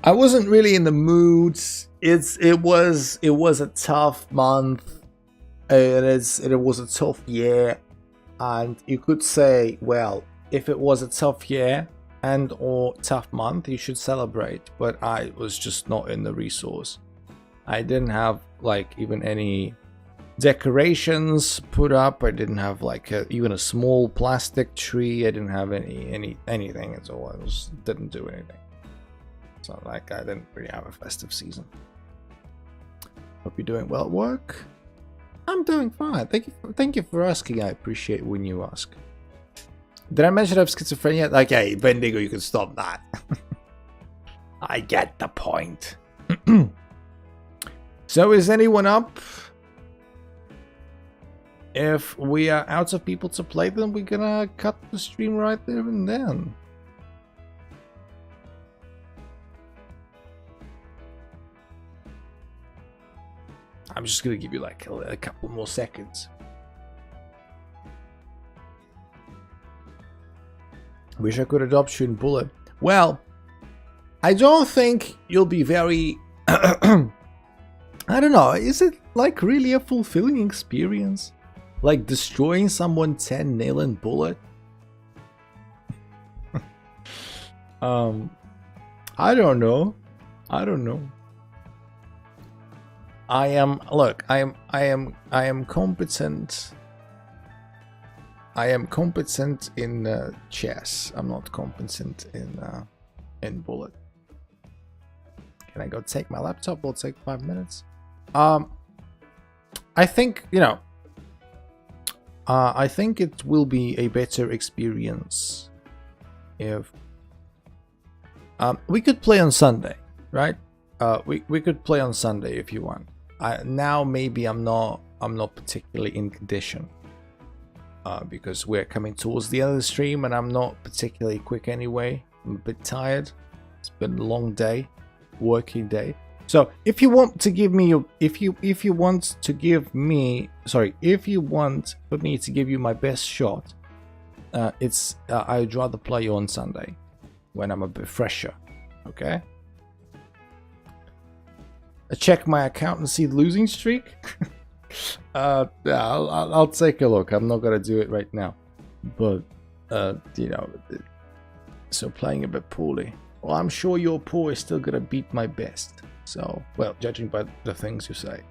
I wasn't really in the mood. It was a tough month. It was a tough year, and you could say, well, if it was a tough year and or tough month, you should celebrate. But I was just not in the resource. I didn't have like even any decorations put up. I didn't have like even a small plastic tree. I didn't have anything at all. I didn't do anything. So like I didn't really have a festive season. Hope you're doing well at work. I'm doing fine. Thank you for asking. I appreciate when you ask. Did I mention I have schizophrenia? Like, hey, Bendigo, you can stop that. I get the point. So is anyone up? If we are out of people to play, then we're gonna cut the stream right there and then. I'm just gonna give you like a couple more seconds. Wish I could adopt you in Bullet. Well, I don't think you'll be very... I don't know, is it like really a fulfilling experience? Like destroying someone 10-0 in Bullet? I don't know. I am competent I am competent in chess. I'm not competent in bullet. Can I go take my laptop? Will take 5 minutes. I think, you know, I think it will be a better experience if we could play on Sunday, right? We could play on Sunday if you want. Now maybe I'm not particularly in condition because we're coming towards the end of the stream and I'm not particularly quick anyway. I'm a bit tired. It's been a long day, working day. So if you want to give me your, if you want to give me, sorry, if you want for me to give you my best shot, I'd rather play you on Sunday when I'm a bit fresher. Okay. I check my account and see the losing streak. I'll take a look. I'm not gonna do it right now, but you know, so playing a bit poorly. Well, I'm sure your poor is still gonna beat my best. So, well, judging by the things you say.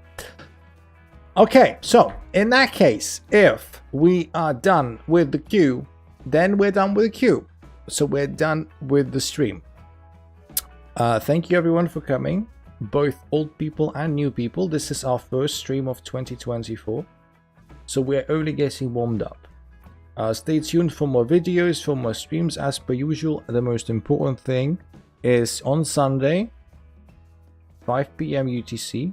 Okay, so in that case, if we are done with the queue, then we're done with the queue. So we're done with the stream. Thank you everyone for coming, both old people and new people. This is our first stream of 2024, so we're only getting warmed up. Stay tuned for more videos, for more streams as per usual. The most important thing is on Sunday, 5 p.m. UTC,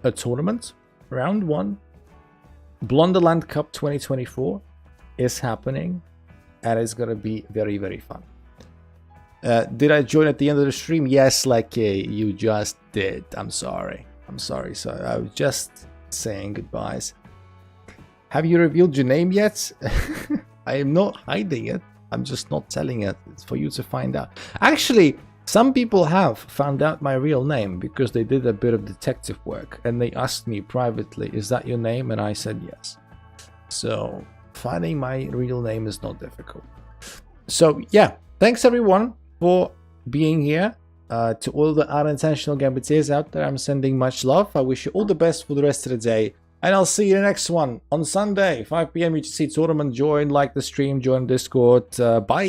a tournament, round 1, Blonderland Cup 2024 is happening, and it's gonna be very, very fun. Did I join at the end of the stream? Yes, like you just did. I'm sorry. So I was just saying goodbyes. Have you revealed your name yet? I am not hiding it. I'm just not telling it. It's for you to find out. Actually, some people have found out my real name because they did a bit of detective work and they asked me privately, is that your name? And I said yes. So finding my real name is not difficult. So yeah, thanks everyone for being here. To all the unintentional gambiters out there, I'm sending much love. I wish you all the best for the rest of the day. And I'll see you in the next one on Sunday, 5 p.m. UTC tournament. Join, like the stream, join Discord. Bye.